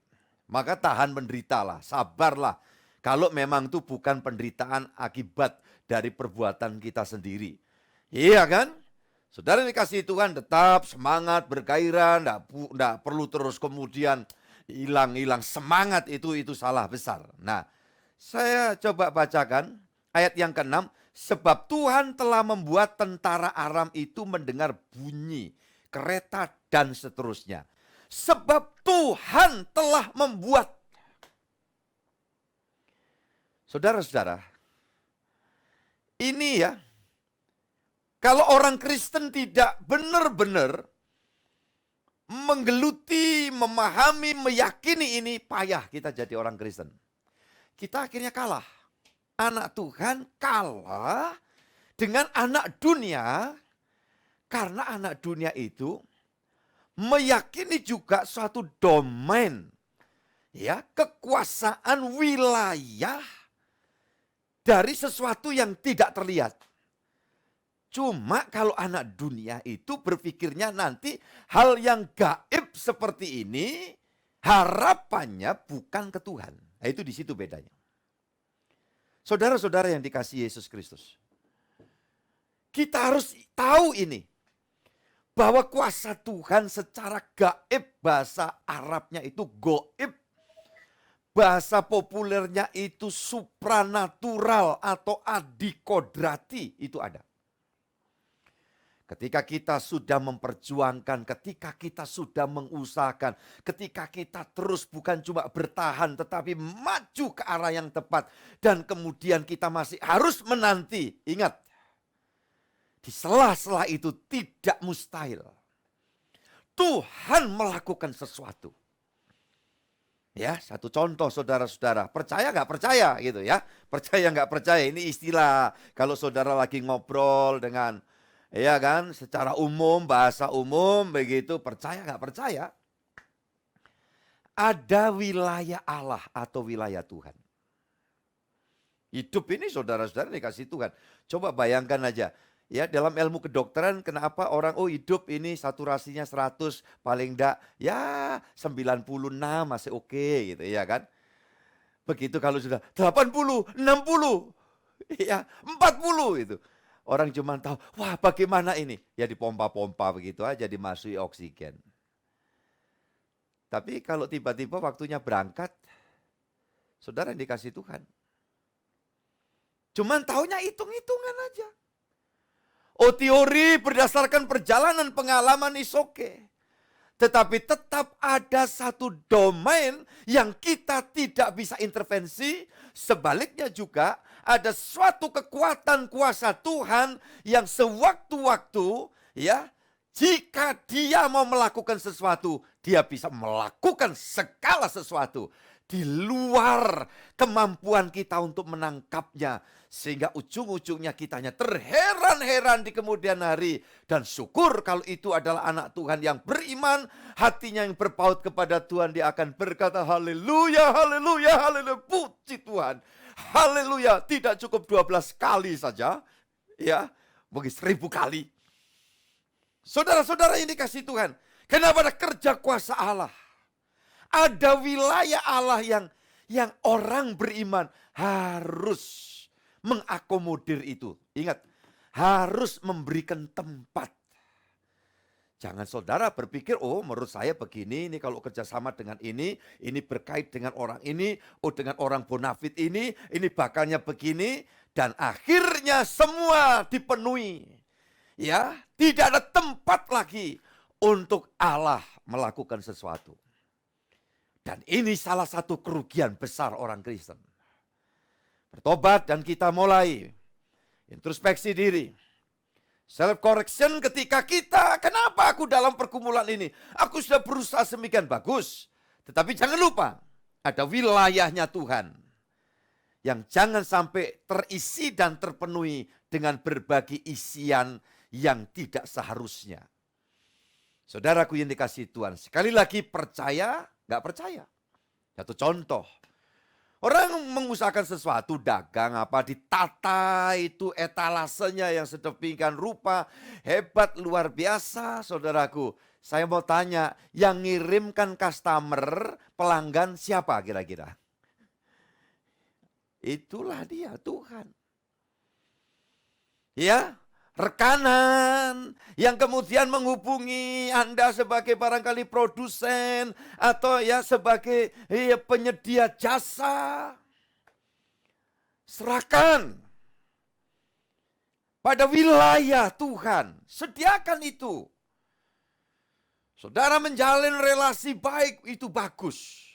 Maka tahan menderitalah, sabarlah. Kalau memang itu bukan penderitaan akibat dari perbuatan kita sendiri. Iya kan? Saudara dikasih Tuhan tetap semangat, bergairah, enggak perlu terus kemudian hilang semangat itu salah besar. Nah, saya coba bacakan ayat yang ke-6. Sebab Tuhan telah membuat tentara Aram itu mendengar bunyi kereta dan seterusnya. Sebab Tuhan telah membuat. Saudara-saudara, ini ya, kalau orang Kristen tidak benar-benar menggeluti, memahami, meyakini ini, payah kita jadi orang Kristen. Kita akhirnya kalah. Anak Tuhan kalah dengan anak dunia, karena anak dunia itu meyakini juga suatu domain, ya, kekuasaan wilayah dari sesuatu yang tidak terlihat. Cuma kalau anak dunia itu berpikirnya nanti hal yang gaib seperti ini harapannya bukan ke Tuhan. Nah, itu di situ bedanya. Saudara-saudara yang dikasihi Yesus Kristus, kita harus tahu ini, bahwa kuasa Tuhan secara gaib, bahasa Arabnya itu goib, bahasa populernya itu supranatural atau adikodrati, itu ada. Ketika kita sudah memperjuangkan, ketika kita sudah mengusahakan, ketika kita terus bukan cuma bertahan tetapi maju ke arah yang tepat, dan kemudian kita masih harus menanti. Ingat, di sela-sela itu tidak mustahil Tuhan melakukan sesuatu. Ya, satu contoh saudara-saudara, percaya nggak percaya gitu ya, percaya nggak percaya, ini istilah kalau saudara lagi ngobrol dengan, ya kan, secara umum, bahasa umum begitu, percaya nggak percaya. Ada wilayah Allah atau wilayah Tuhan. Hidup ini saudara-saudara dikasih Tuhan. Coba bayangkan aja, ya, dalam ilmu kedokteran kenapa orang hidup ini saturasinya 100, paling enggak ya 96 masih oke gitu ya kan. Begitu kalau sudah 80, 60, ya 40 itu. Orang cuma tahu, wah bagaimana ini? Ya dipompa-pompa begitu aja, dimasuki oksigen. Tapi kalau tiba-tiba waktunya berangkat, saudara yang dikasih Tuhan. Cuman taunya hitung-hitungan aja. Oh, teori berdasarkan perjalanan pengalaman is oke. Tetapi tetap ada satu domain yang kita tidak bisa intervensi. Sebaliknya juga ada suatu kekuatan kuasa Tuhan yang sewaktu-waktu, ya, jika dia mau melakukan sesuatu, dia bisa melakukan segala sesuatu di luar kemampuan kita untuk menangkapnya. Sehingga ujung-ujungnya kita hanya terheran-heran di kemudian hari. Dan syukur kalau itu adalah anak Tuhan yang beriman, hatinya yang berpaut kepada Tuhan, dia akan berkata haleluya, haleluya, haleluya, puji Tuhan. Haleluya, tidak cukup 12 kali saja, ya, mungkin 1000 kali. Saudara-saudara yang dikasih Tuhan, kenapa ada kerja kuasa Allah? Ada wilayah Allah yang orang beriman harus mengakomodir itu. Ingat, harus memberikan tempat. Jangan saudara berpikir, oh menurut saya begini, ini kalau kerjasama dengan ini berkait dengan orang ini, oh dengan orang bonafit ini bakalnya begini, dan akhirnya semua dipenuhi. Ya, tidak ada tempat lagi untuk Allah melakukan sesuatu. Dan ini salah satu kerugian besar orang Kristen. Bertobat dan kita mulai introspeksi diri. Self correction ketika kita, kenapa aku dalam pergumulan ini? Aku sudah berusaha semikian bagus. Tetapi jangan lupa, ada wilayahnya Tuhan. Yang jangan sampai terisi dan terpenuhi dengan berbagai isian yang tidak seharusnya. Saudaraku yang dikasihi Tuhan, sekali lagi percaya, nggak percaya. Satu contoh. Orang mengusahakan sesuatu, dagang apa, ditata itu etalasenya yang sedemikian rupa, hebat, luar biasa, saudaraku. Saya mau tanya, yang ngirimkan customer, pelanggan siapa kira-kira? Itulah dia, Tuhan. Ya, rekanan yang kemudian menghubungi Anda sebagai barangkali produsen atau ya sebagai penyedia jasa. Serahkan pada wilayah Tuhan, sediakan itu. Saudara menjalin relasi baik itu bagus.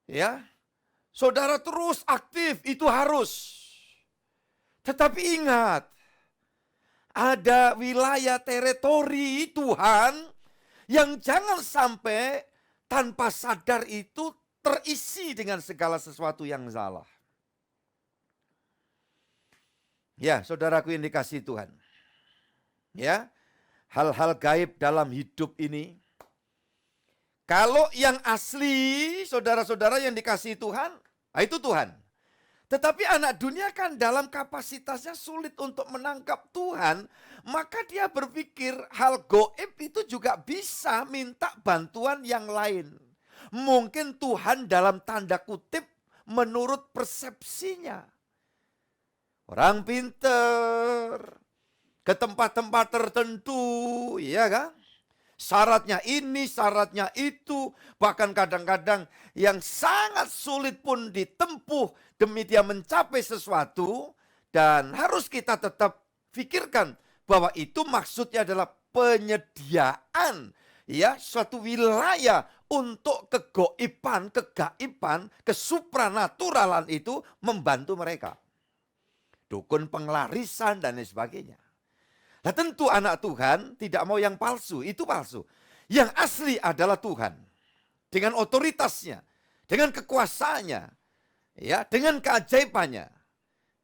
Ya. Saudara terus aktif itu harus. Tetapi ingat, ada wilayah teritori Tuhan yang jangan sampai tanpa sadar itu terisi dengan segala sesuatu yang salah. Ya, saudaraku yang dikasihi Tuhan. Ya, hal-hal gaib dalam hidup ini. Kalau yang asli, saudara-saudara yang dikasihi Tuhan, itu Tuhan. Tetapi anak dunia kan dalam kapasitasnya sulit untuk menangkap Tuhan, maka dia berpikir hal goib itu juga bisa minta bantuan yang lain. Mungkin Tuhan dalam tanda kutip menurut persepsinya. Orang pinter, ke tempat-tempat tertentu, ya kan? Syaratnya ini, syaratnya itu, bahkan kadang-kadang yang sangat sulit pun ditempuh demi dia mencapai sesuatu. Dan harus kita tetap pikirkan bahwa itu maksudnya adalah penyediaan ya suatu wilayah untuk kegaiban, kesupranaturalan itu membantu mereka. Dukun penglarisan dan lain sebagainya. Nah tentu anak Tuhan tidak mau yang palsu, itu palsu. Yang asli adalah Tuhan. Dengan otoritasnya, dengan kekuasaannya, ya, dengan keajaibannya.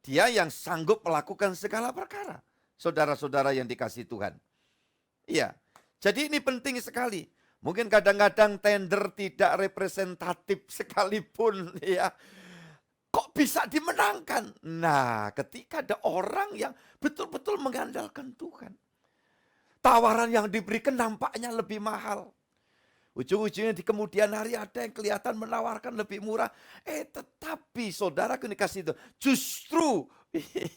Dia yang sanggup melakukan segala perkara. Saudara-saudara yang dikasihi Tuhan. Iya, jadi ini penting sekali. Mungkin kadang-kadang tender tidak representatif sekalipun, ya. Kok bisa dimenangkan? Nah, ketika ada orang yang betul-betul mengandalkan Tuhan. Tawaran yang diberikan nampaknya lebih mahal. Ujung-ujungnya di kemudian hari ada yang kelihatan menawarkan lebih murah. Tetapi saudara dikasih itu justru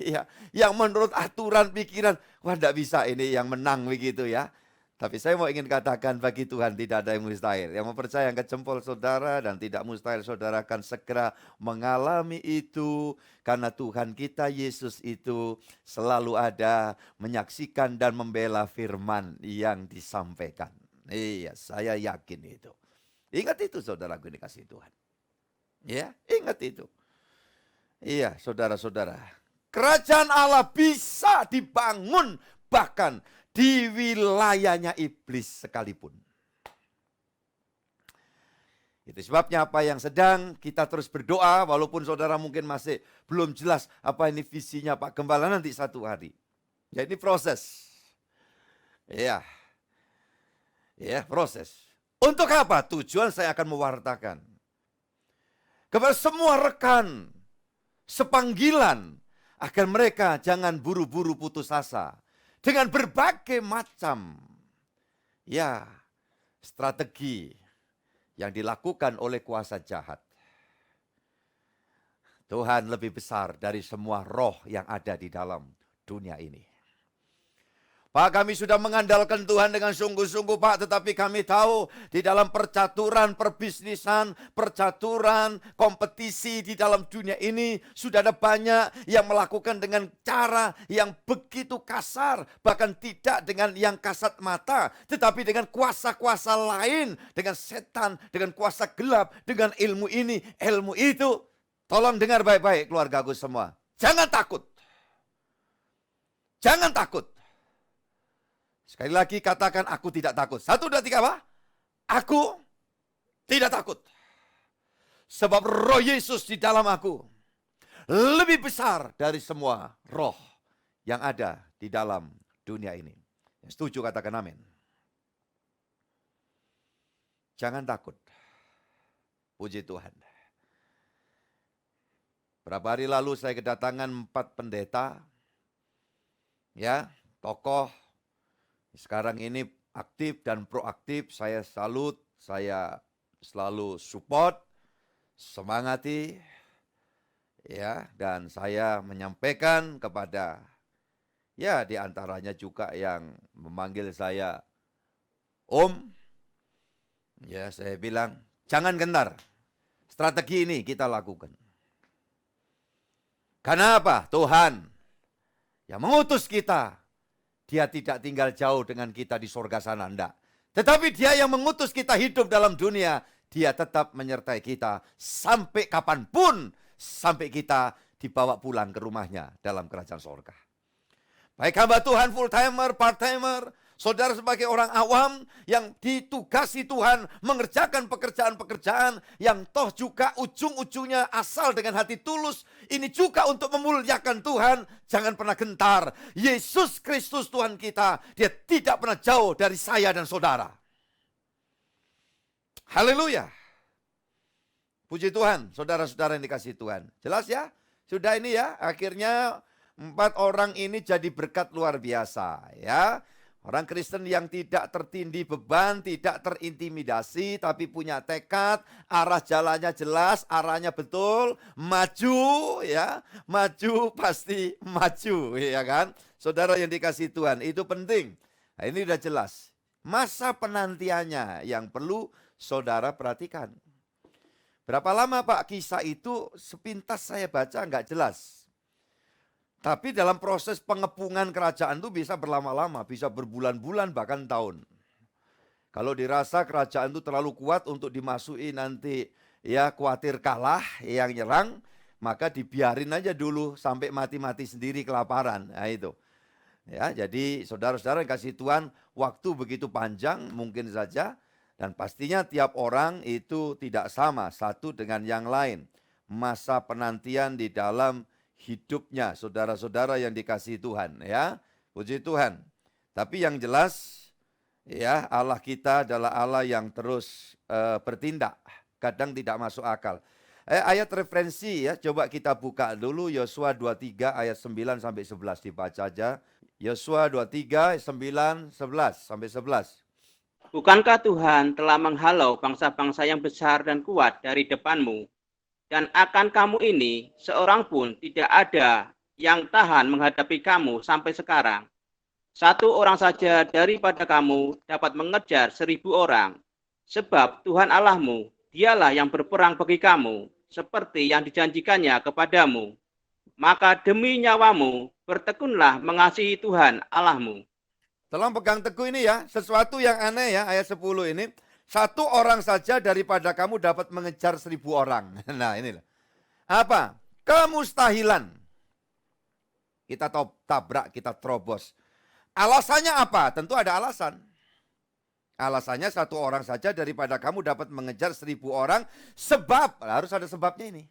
ya, yang menurut aturan pikiran, wah tidak bisa ini yang menang begitu ya. Tapi saya mau ingin katakan bagi Tuhan tidak ada yang mustahil. Yang mempercayai angkat jempol saudara dan tidak mustahil saudara akan segera mengalami itu. Karena Tuhan kita Yesus itu selalu ada menyaksikan dan membela firman yang disampaikan. Iya, saya yakin itu. Ingat itu saudaraku dikasih Tuhan. Ya, ingat itu. Iya, saudara-saudara. Kerajaan Allah bisa dibangun bahkan di wilayahnya iblis sekalipun. Itu sebabnya apa yang sedang kita terus berdoa, walaupun saudara mungkin masih belum jelas apa ini visinya Pak Gembala nanti satu hari. Ya ini proses. Ya, proses. Untuk apa? Tujuan saya akan mewartakan. Kepada semua rekan, sepanggilan, agar mereka jangan buru-buru putus asa. Dengan berbagai macam ya strategi yang dilakukan oleh kuasa jahat. Tuhan lebih besar dari semua roh yang ada di dalam dunia ini. Pak, kami sudah mengandalkan Tuhan dengan sungguh-sungguh, Pak. Tetapi kami tahu di dalam percaturan, perbisnisan, percaturan, kompetisi di dalam dunia ini sudah ada banyak yang melakukan dengan cara yang begitu kasar. Bahkan tidak dengan yang kasat mata, tetapi dengan kuasa-kuasa lain, dengan setan, dengan kuasa gelap, dengan ilmu ini, ilmu itu. Tolong dengar baik-baik keluargaku semua. Jangan takut. Jangan takut. Sekali lagi katakan aku tidak takut. 1, 2, 3 apa? Aku tidak takut. Sebab roh Yesus di dalam aku lebih besar dari semua roh yang ada di dalam dunia ini. Yang setuju katakan amin. Jangan takut. Puji Tuhan. Berapa hari lalu saya kedatangan 4 pendeta. Ya, tokoh. Sekarang ini aktif dan proaktif, saya salut, saya selalu support, semangati, ya, dan saya menyampaikan kepada, ya, di antaranya juga yang memanggil saya Om, ya, saya bilang, jangan gentar, strategi ini kita lakukan. Karena apa? Tuhan yang mengutus kita. Dia tidak tinggal jauh dengan kita di surga sana, enggak. Tetapi dia yang mengutus kita hidup dalam dunia, dia tetap menyertai kita sampai kapanpun, sampai kita dibawa pulang ke rumahnya dalam kerajaan surga. Baik hamba Tuhan, full timer, part timer, saudara sebagai orang awam yang ditugasi Tuhan mengerjakan pekerjaan-pekerjaan yang toh juga ujung-ujungnya asal dengan hati tulus. Ini juga untuk memuliakan Tuhan. Jangan pernah gentar. Yesus Kristus Tuhan kita, dia tidak pernah jauh dari saya dan saudara. Haleluya. Puji Tuhan, saudara-saudara yang dikasihi Tuhan. Jelas ya? Sudah ini ya, akhirnya 4 orang ini jadi berkat luar biasa ya. Orang Kristen yang tidak tertindih beban, tidak terintimidasi, tapi punya tekad, arah jalannya jelas, arahnya betul, maju ya, maju pasti maju, ya kan? Saudara yang dikasihi Tuhan, itu penting. Nah, ini udah jelas. Masa penantiannya yang perlu saudara perhatikan. Berapa lama Pak kisah itu sepintas saya baca nggak jelas. Tapi dalam proses pengepungan kerajaan itu bisa berlama-lama, bisa berbulan-bulan bahkan tahun. Kalau dirasa kerajaan itu terlalu kuat untuk dimasuki nanti ya khawatir kalah yang nyerang, maka dibiarin aja dulu sampai mati-mati sendiri kelaparan. Nah itu. Ya, jadi saudara-saudara yang kasih Tuhan, waktu begitu panjang mungkin saja dan pastinya tiap orang itu tidak sama satu dengan yang lain. Masa penantian di dalam hidupnya, saudara-saudara yang dikasihi Tuhan ya. Puji Tuhan. Tapi yang jelas ya, Allah kita adalah Allah yang terus bertindak, kadang tidak masuk akal. Ayat referensi ya, coba kita buka dulu Yosua 23 ayat 9 sampai 11 dibaca aja. Yosua 23 9 11 sampai 11.
Bukankah Tuhan telah menghalau bangsa-bangsa yang besar dan kuat dari depanmu? Dan akan kamu ini, seorang pun tidak ada yang tahan menghadapi kamu sampai sekarang. 1 orang saja daripada kamu dapat mengejar 1000 orang. Sebab Tuhan Allahmu, dialah yang berperang bagi kamu, seperti yang dijanjikannya kepadamu. Maka demi nyawamu, bertekunlah mengasihi Tuhan Allahmu.
Tolong pegang teguh ini ya, sesuatu yang aneh ya, ayat 10 ini. 1 orang saja daripada kamu dapat mengejar 1000 orang. Nah inilah. Apa? Kemustahilan. Kita tabrak, kita terobos. Alasannya apa? Tentu ada alasan. Alasannya 1 orang saja daripada kamu dapat mengejar 1000 orang. Sebab, harus ada sebabnya ini.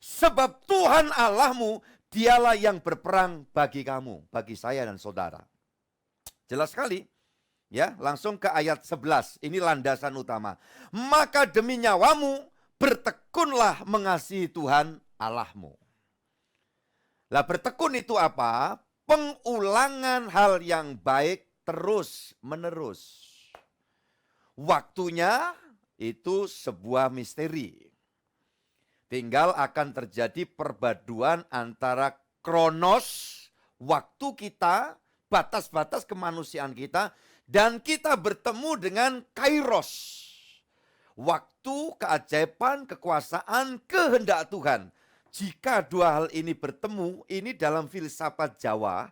Sebab Tuhan Allahmu, dialah yang berperang bagi kamu, bagi saya dan saudara. Jelas sekali. Ya, langsung ke ayat 11. Ini landasan utama. Maka demi nyawamu, bertekunlah mengasihi Tuhan Allahmu. Lah bertekun itu apa? Pengulangan hal yang baik terus menerus. Waktunya itu sebuah misteri. Tinggal akan terjadi perpaduan antara kronos, waktu kita, batas-batas kemanusiaan kita, dan kita bertemu dengan kairos. Waktu, keajaiban, kekuasaan, kehendak Tuhan. Jika dua hal ini bertemu, ini dalam filsafat Jawa,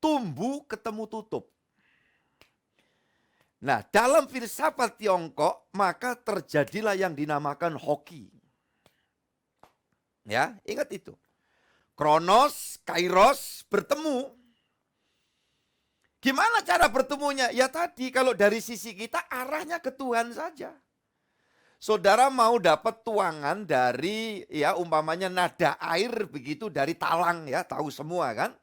tumbuh ketemu tutup. Nah, dalam filsafat Tiongkok, maka terjadilah yang dinamakan hoki. Ya, ingat itu. Kronos, kairos bertemu. Gimana cara bertemunya? Ya tadi, kalau dari sisi kita arahnya ke Tuhan saja. Saudara mau dapat tuangan dari, ya umpamanya nada air begitu dari talang, ya tahu semua kan?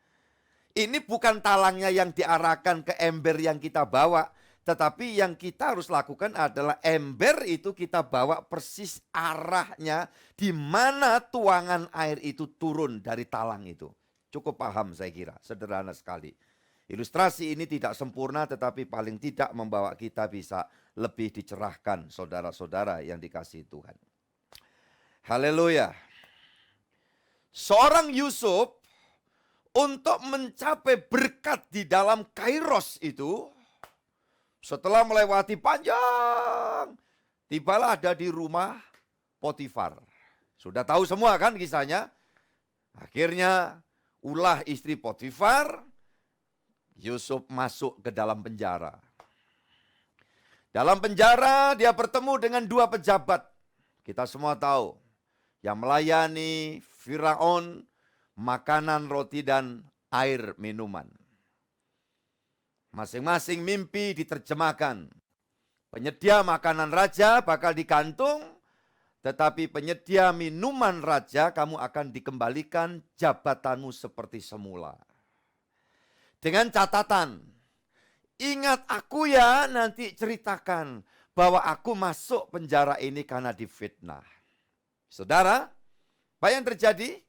Ini bukan talangnya yang diarahkan ke ember yang kita bawa, tetapi yang kita harus lakukan adalah ember itu kita bawa persis arahnya di mana tuangan air itu turun dari talang itu. Cukup paham saya kira, sederhana sekali. Ilustrasi ini tidak sempurna tetapi paling tidak membawa kita bisa lebih dicerahkan saudara-saudara yang dikasihi Tuhan. Haleluya. Seorang Yusuf untuk mencapai berkat di dalam kairos itu, setelah melewati panjang, tibalah ada di rumah Potifar. Sudah tahu semua kan kisahnya? Akhirnya ulah istri Potifar, Yusuf masuk ke dalam penjara. Dalam penjara dia bertemu dengan dua pejabat. Kita semua tahu. Yang melayani Firaun makanan, roti, dan air minuman. Masing-masing mimpi diterjemahkan. Penyedia makanan raja bakal digantung, tetapi penyedia minuman raja kamu akan dikembalikan jabatanmu seperti semula. Dengan catatan, ingat aku ya, nanti ceritakan bahwa aku masuk penjara ini karena difitnah. Saudara, apa yang terjadi?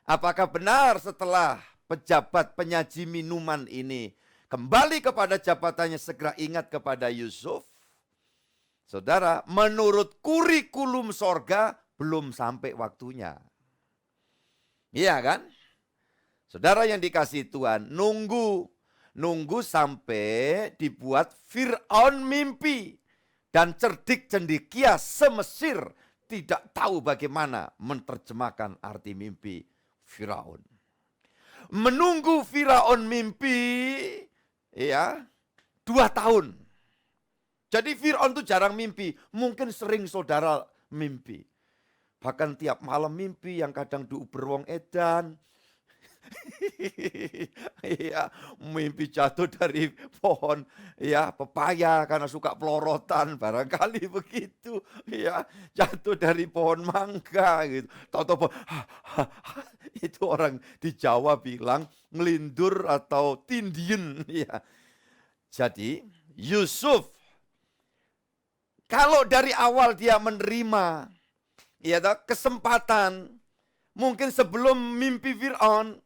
Apakah benar setelah pejabat penyaji minuman ini kembali kepada jabatannya segera ingat kepada Yusuf? Saudara, menurut kurikulum sorga belum sampai waktunya. Iya kan? Saudara yang dikasihi Tuhan, nunggu sampai dibuat Fir'aun mimpi. Dan cerdik cendekia semesir tidak tahu bagaimana menerjemahkan arti mimpi Firaun. Menunggu Firaun mimpi, ya, 2 tahun. Jadi Firaun itu jarang mimpi, mungkin sering saudara mimpi. Bahkan tiap malam mimpi yang kadang diuber wong edan. Iya, mimpi jatuh dari pohon ya pepaya karena suka pelorotan, barangkali begitu. Ya, jatuh dari pohon mangga gitu. Tahu-tahu itu orang di Jawa bilang ngelindur atau tindien ya. Jadi Yusuf kalau dari awal dia menerima ya kesempatan, mungkin sebelum mimpi Fir'aun,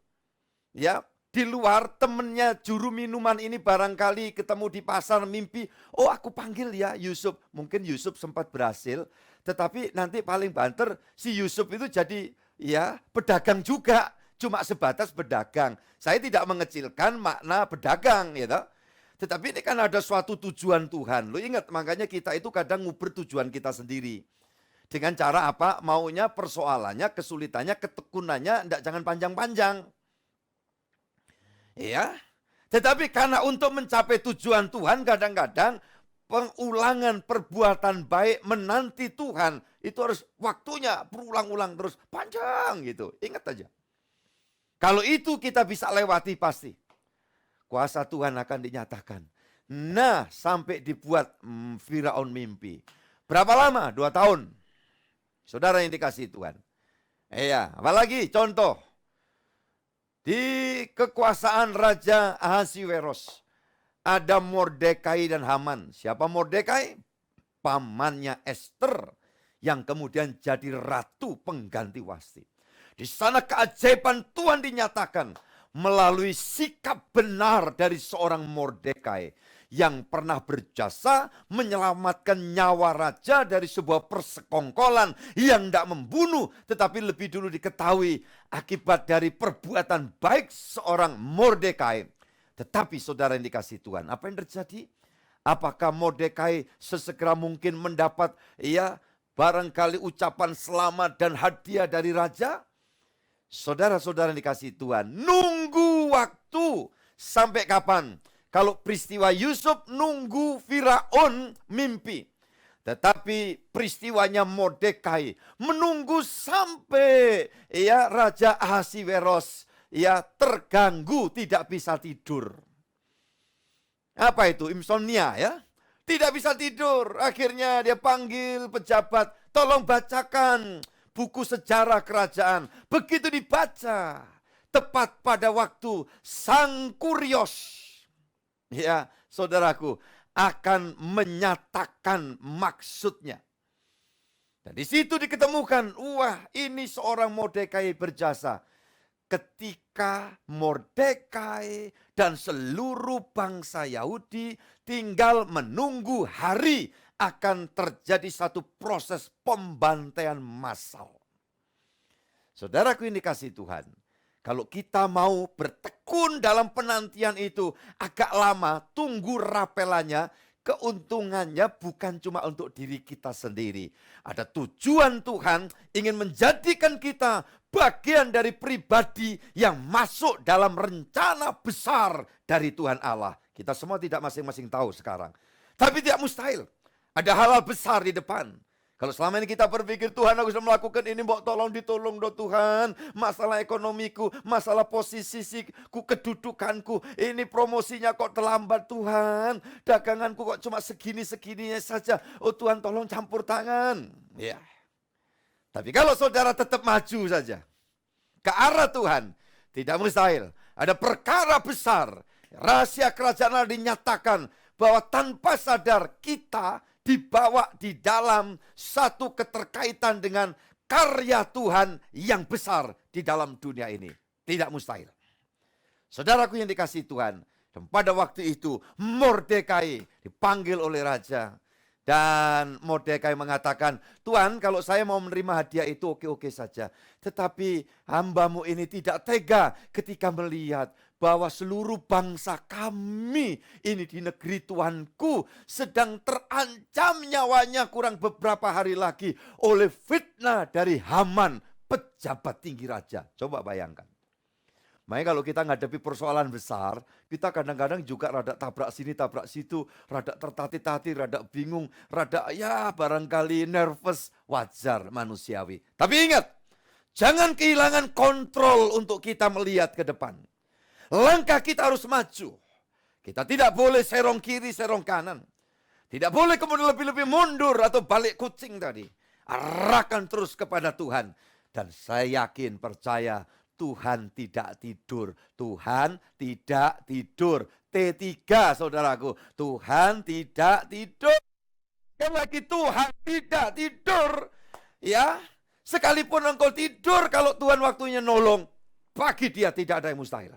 ya, di luar temennya juru minuman ini barangkali ketemu di pasar mimpi, oh aku panggil ya Yusuf. Mungkin Yusuf sempat berhasil, tetapi nanti paling banter si Yusuf itu jadi ya pedagang juga, cuma sebatas pedagang. Saya tidak mengecilkan makna pedagang, ya toh. Tetapi ini kan ada suatu tujuan Tuhan. Lo ingat, makanya kita itu kadang nguber tujuan kita sendiri. Dengan cara apa? Maunya persoalannya, kesulitannya, ketekunannya, jangan panjang-panjang. Ya, tetapi karena untuk mencapai tujuan Tuhan kadang-kadang pengulangan perbuatan baik menanti Tuhan itu harus waktunya berulang-ulang terus panjang gitu. Ingat aja. Kalau itu kita bisa lewati pasti kuasa Tuhan akan dinyatakan. Nah, sampai dibuat Firaun mimpi. Berapa lama? 2 tahun. Saudara yang dikasihi Tuhan. Iya, apalagi contoh. Di kekuasaan Raja Ahasiweros ada Mordekai dan Haman. Siapa Mordekai? Pamannya Esther yang kemudian jadi ratu pengganti Wasti. Di sana keajaiban Tuhan dinyatakan melalui sikap benar dari seorang Mordekai yang pernah berjasa menyelamatkan nyawa raja dari sebuah persekongkolan yang tidak membunuh, tetapi lebih dulu diketahui akibat dari perbuatan baik seorang Mordekai Tetapi saudara yang dikasihi Tuhan, apa yang terjadi? Apakah Mordekai sesegera mungkin mendapat barangkali ucapan selamat dan hadiah dari raja? Saudara-saudara yang dikasihi Tuhan, nunggu waktu sampai kapan? Kalau peristiwa Yusuf nunggu Firaun mimpi. Tetapi peristiwanya Mordekai menunggu sampai Raja Ahasiweros terganggu, tidak bisa tidur. Apa itu? Insomnia ya. Tidak bisa tidur. Akhirnya dia panggil pejabat, tolong bacakan buku sejarah kerajaan. Begitu dibaca, tepat pada waktu Sang Kurios, saudaraku, akan menyatakan maksudnya. Dan di situ diketemukan, wah, ini seorang Mordekai berjasa. Ketika Mordekai dan seluruh bangsa Yahudi tinggal menunggu hari akan terjadi satu proses pembantaian massal. Saudaraku yang dikasihi Tuhan, kalau kita mau bertekun dalam penantian itu agak lama, tunggu rapelannya, keuntungannya bukan cuma untuk diri kita sendiri. Ada tujuan Tuhan ingin menjadikan kita bagian dari pribadi yang masuk dalam rencana besar dari Tuhan Allah. Kita semua tidak masing-masing tahu sekarang. Tapi tidak mustahil. Ada hal-hal besar di depan. Kalau selama ini kita berpikir, Tuhan aku sudah melakukan ini, mbok tolong ditolong dong Tuhan. Masalah ekonomiku, masalah posisiku, kedudukanku. Ini promosinya kok terlambat Tuhan. Daganganku kok cuma segini-segininya saja. Oh Tuhan tolong campur tangan. Ya. Tapi kalau saudara tetap maju saja ke arah Tuhan, tidak mustahil. Ada perkara besar. Rahasia kerajaan Allah dinyatakan bahwa tanpa sadar kita dibawa di dalam satu keterkaitan dengan karya Tuhan yang besar di dalam dunia ini. Tidak mustahil. Saudaraku yang dikasihi Tuhan, dan pada waktu itu Mordekai dipanggil oleh raja. Dan Mordekai mengatakan, Tuhan kalau saya mau menerima hadiah itu oke-oke saja. Tetapi hambamu ini tidak tega ketika melihat bahwa seluruh bangsa kami ini di negeri Tuanku sedang terancam nyawanya kurang beberapa hari lagi oleh fitnah dari Haman, pejabat tinggi raja. Coba bayangkan. Makanya kalau kita menghadapi persoalan besar, kita kadang-kadang juga rada tabrak sini, tabrak situ, rada tertatih-tatih, rada bingung, rada barangkali nervous, wajar manusiawi. Tapi ingat, jangan kehilangan kontrol untuk kita melihat ke depan. Langkah kita harus maju. Kita tidak boleh serong kiri, serong kanan. Tidak boleh kemudian lebih-lebih mundur atau balik kucing tadi. Arahkan terus kepada Tuhan. Dan saya yakin, percaya, Tuhan tidak tidur. Tuhan tidak tidur. T3 saudaraku. Tuhan tidak tidur. Sekali lagi Tuhan tidak tidur. Ya, sekalipun engkau tidur, kalau Tuhan waktunya nolong, bagi dia tidak ada yang mustahil.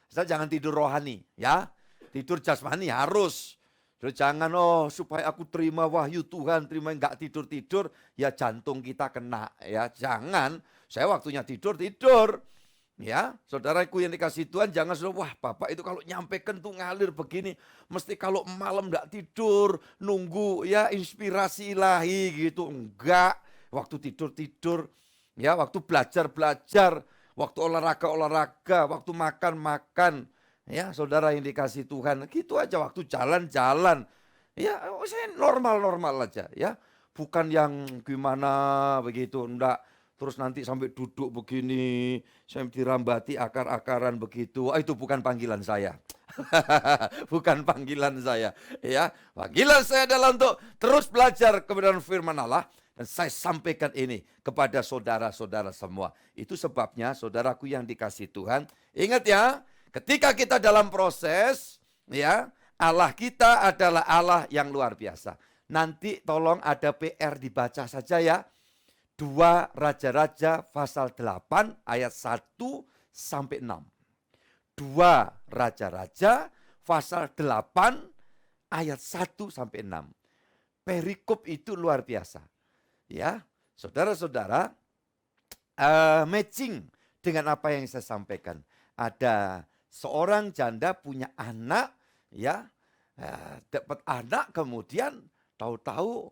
Jangan tidur rohani, ya. Tidur jasmani harus. Terus jangan supaya aku terima wahyu Tuhan, terima enggak tidur-tidur, ya jantung kita kena, ya. Jangan, saya waktunya tidur. Ya, saudaraku yang dikasih Tuhan, jangan wah Bapak itu kalau nyampaikan tuh ngalir begini, mesti kalau malam enggak tidur, nunggu ya inspirasi ilahi gitu. Enggak, waktu tidur, ya waktu belajar, waktu olahraga, waktu makan. Ya, saudara yang dikasih Tuhan, gitu aja waktu jalan-jalan. Ya, saya normal-normal aja, ya. Bukan yang gimana begitu, enggak. Terus nanti sampai duduk begini, saya dirambati akar-akaran begitu. Itu bukan panggilan saya. Bukan panggilan saya, ya. Panggilan saya adalah untuk terus belajar kebenaran firman Allah. Dan saya sampaikan ini kepada saudara-saudara semua. Itu sebabnya saudaraku yang dikasih Tuhan. Ingat ya, ketika kita dalam proses, ya, Allah kita adalah Allah yang luar biasa. Nanti tolong ada PR dibaca saja ya. 2 Raja-Raja pasal 8 ayat 1 sampai 6. 2 Raja-Raja pasal 8 ayat 1 sampai 6. Perikop itu luar biasa. Ya, saudara-saudara, matching dengan apa yang saya sampaikan. Ada seorang janda punya anak, ya, dapat anak, kemudian tahu-tahu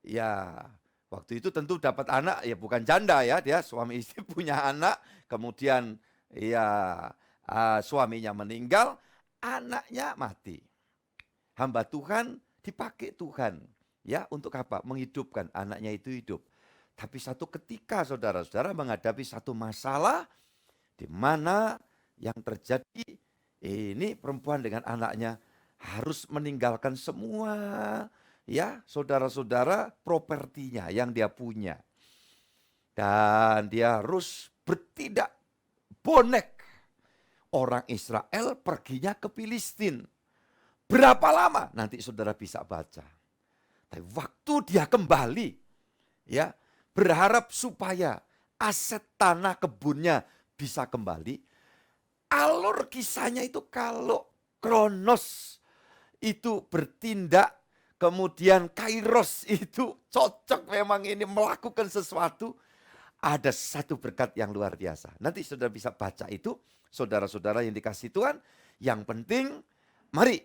ya waktu itu tentu dapat anak ya bukan janda ya, dia suami istri punya anak, kemudian ya suaminya meninggal, anaknya mati. Hamba Tuhan dipakai Tuhan ya untuk apa? Menghidupkan anaknya itu hidup. Tapi satu ketika saudara-saudara menghadapi satu masalah di mana yang terjadi ini perempuan dengan anaknya harus meninggalkan semua ya saudara-saudara propertinya yang dia punya. Dan dia harus bertindak bonek. Orang Israel perginya ke Filistin. Berapa lama? Nanti saudara bisa baca. Tapi waktu dia kembali, ya berharap supaya aset tanah kebunnya bisa kembali. Alur kisahnya itu kalau Kronos itu bertindak, kemudian Kairos itu cocok memang ini melakukan sesuatu, ada satu berkat yang luar biasa. Nanti saudara bisa baca itu, saudara-saudara yang dikasih Tuhan. Yang penting, mari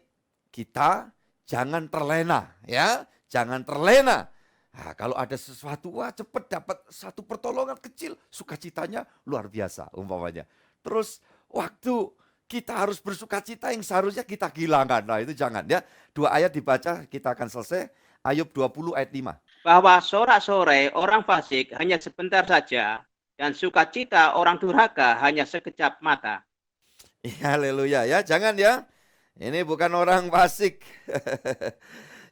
kita jangan terlena, ya, jangan terlena. Nah, kalau ada sesuatu, wah cepat dapat satu pertolongan kecil, sukacitanya luar biasa umpamanya. Terus waktu kita harus bersukacita yang seharusnya kita hilangkan. Nah itu jangan ya. 2 ayat dibaca, kita akan selesai. Ayub 20 ayat 5.
Bahwa sorak-sorai orang fasik hanya sebentar saja, dan sukacita orang durhaka hanya sekejap mata.
Ya, haleluya ya, jangan ya. Ini bukan orang fasik.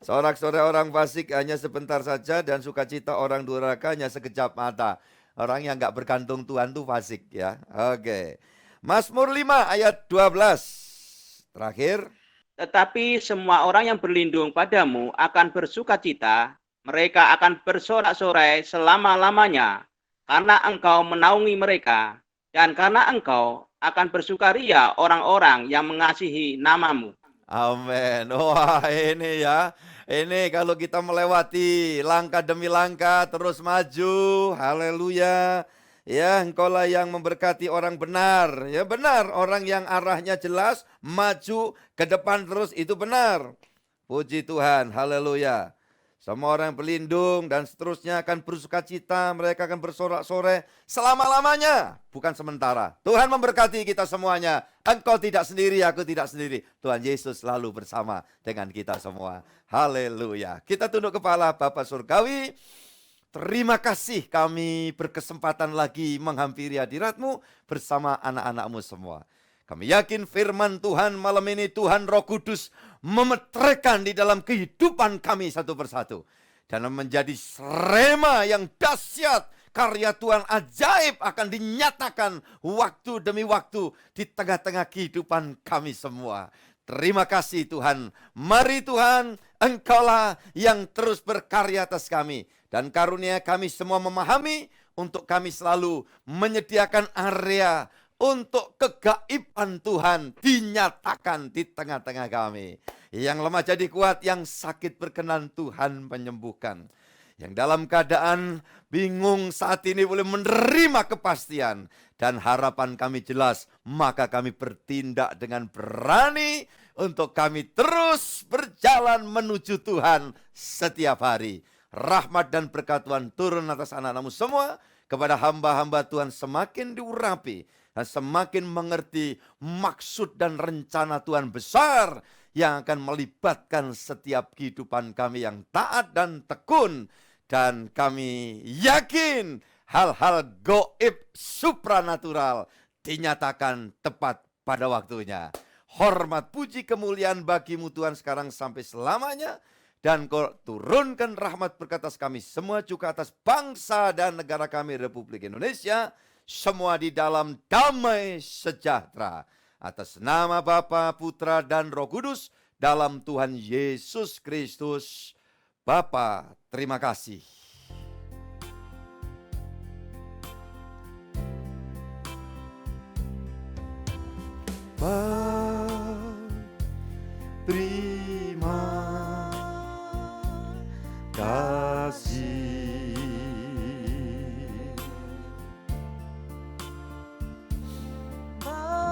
Sorak-sorai orang fasik hanya sebentar saja dan sukacita orang durhaka hanya sekejap mata. Orang yang gak bergantung Tuhan itu fasik ya. Oke. Mazmur 5 ayat 12. Terakhir.
Tetapi semua orang yang berlindung padamu akan bersukacita, mereka akan bersorak-sorai selama-lamanya, karena engkau menaungi mereka, dan karena engkau akan bersukaria orang-orang yang mengasihi namamu.
Amin. Wah ini ya. Ini kalau kita melewati langkah demi langkah terus maju. Haleluya. Ya, engkaulah yang memberkati orang benar. Ya benar, orang yang arahnya jelas, maju ke depan terus itu benar. Puji Tuhan, haleluya. Semua orang yang berlindung dan seterusnya akan bersukacita, mereka akan bersorak-sorai selama-lamanya, bukan sementara. Tuhan memberkati kita semuanya. Engkau tidak sendiri, aku tidak sendiri. Tuhan Yesus selalu bersama dengan kita semua. Haleluya. Kita tunduk kepala Bapa Surgawi. Terima kasih kami berkesempatan lagi menghampiri hadirat-Mu bersama anak-anak-Mu semua. Kami yakin firman Tuhan malam ini Tuhan Roh Kudus memeterkan di dalam kehidupan kami satu persatu. Dan menjadi rema yang dahsyat, karya Tuhan ajaib akan dinyatakan waktu demi waktu di tengah-tengah kehidupan kami semua. Terima kasih Tuhan. Mari Tuhan, Engkaulah yang terus berkarya atas kami. Dan karunia kami semua memahami untuk kami selalu menyediakan area untuk kegaiban Tuhan dinyatakan di tengah-tengah kami. Yang lemah jadi kuat, yang sakit berkenan Tuhan menyembuhkan. Yang dalam keadaan bingung saat ini boleh menerima kepastian. Dan harapan kami jelas, maka kami bertindak dengan berani untuk kami terus berjalan menuju Tuhan setiap hari. Rahmat dan berkat Tuhan turun atas anak-anak-Mu semua. Kepada hamba-hamba Tuhan semakin diurapi dan semakin mengerti maksud dan rencana Tuhan besar yang akan melibatkan setiap kehidupan kami yang taat dan tekun. Dan kami yakin hal-hal gaib supranatural dinyatakan tepat pada waktunya. Hormat, puji, kemuliaan bagi-Mu Tuhan sekarang sampai selamanya. Dan Kau turunkan rahmat berkat atas kami semua, juga atas bangsa dan negara kami Republik Indonesia. Semua di dalam damai sejahtera. Atas nama Bapa, Putra, dan Roh Kudus dalam Tuhan Yesus Kristus. Bapa, terima kasih. Terima kasih.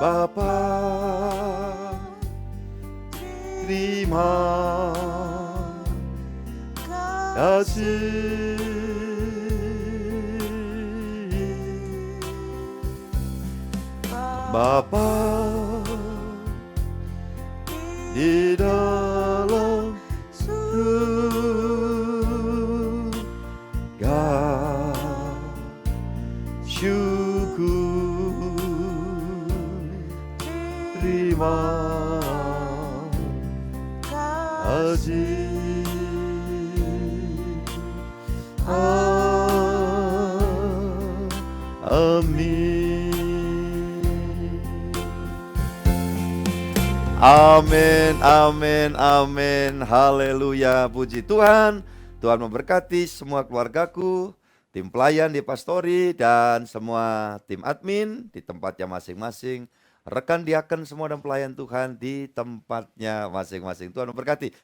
Bapa terima kasih. Bapa di dalam surga, syukur terima kasih. Amin, amin, amin, haleluya, puji Tuhan. Tuhan memberkati semua keluargaku, tim pelayan di Pastori, dan semua tim admin di tempatnya masing-masing, rekan diaken semua dan pelayan Tuhan di tempatnya masing-masing. Tuhan memberkati.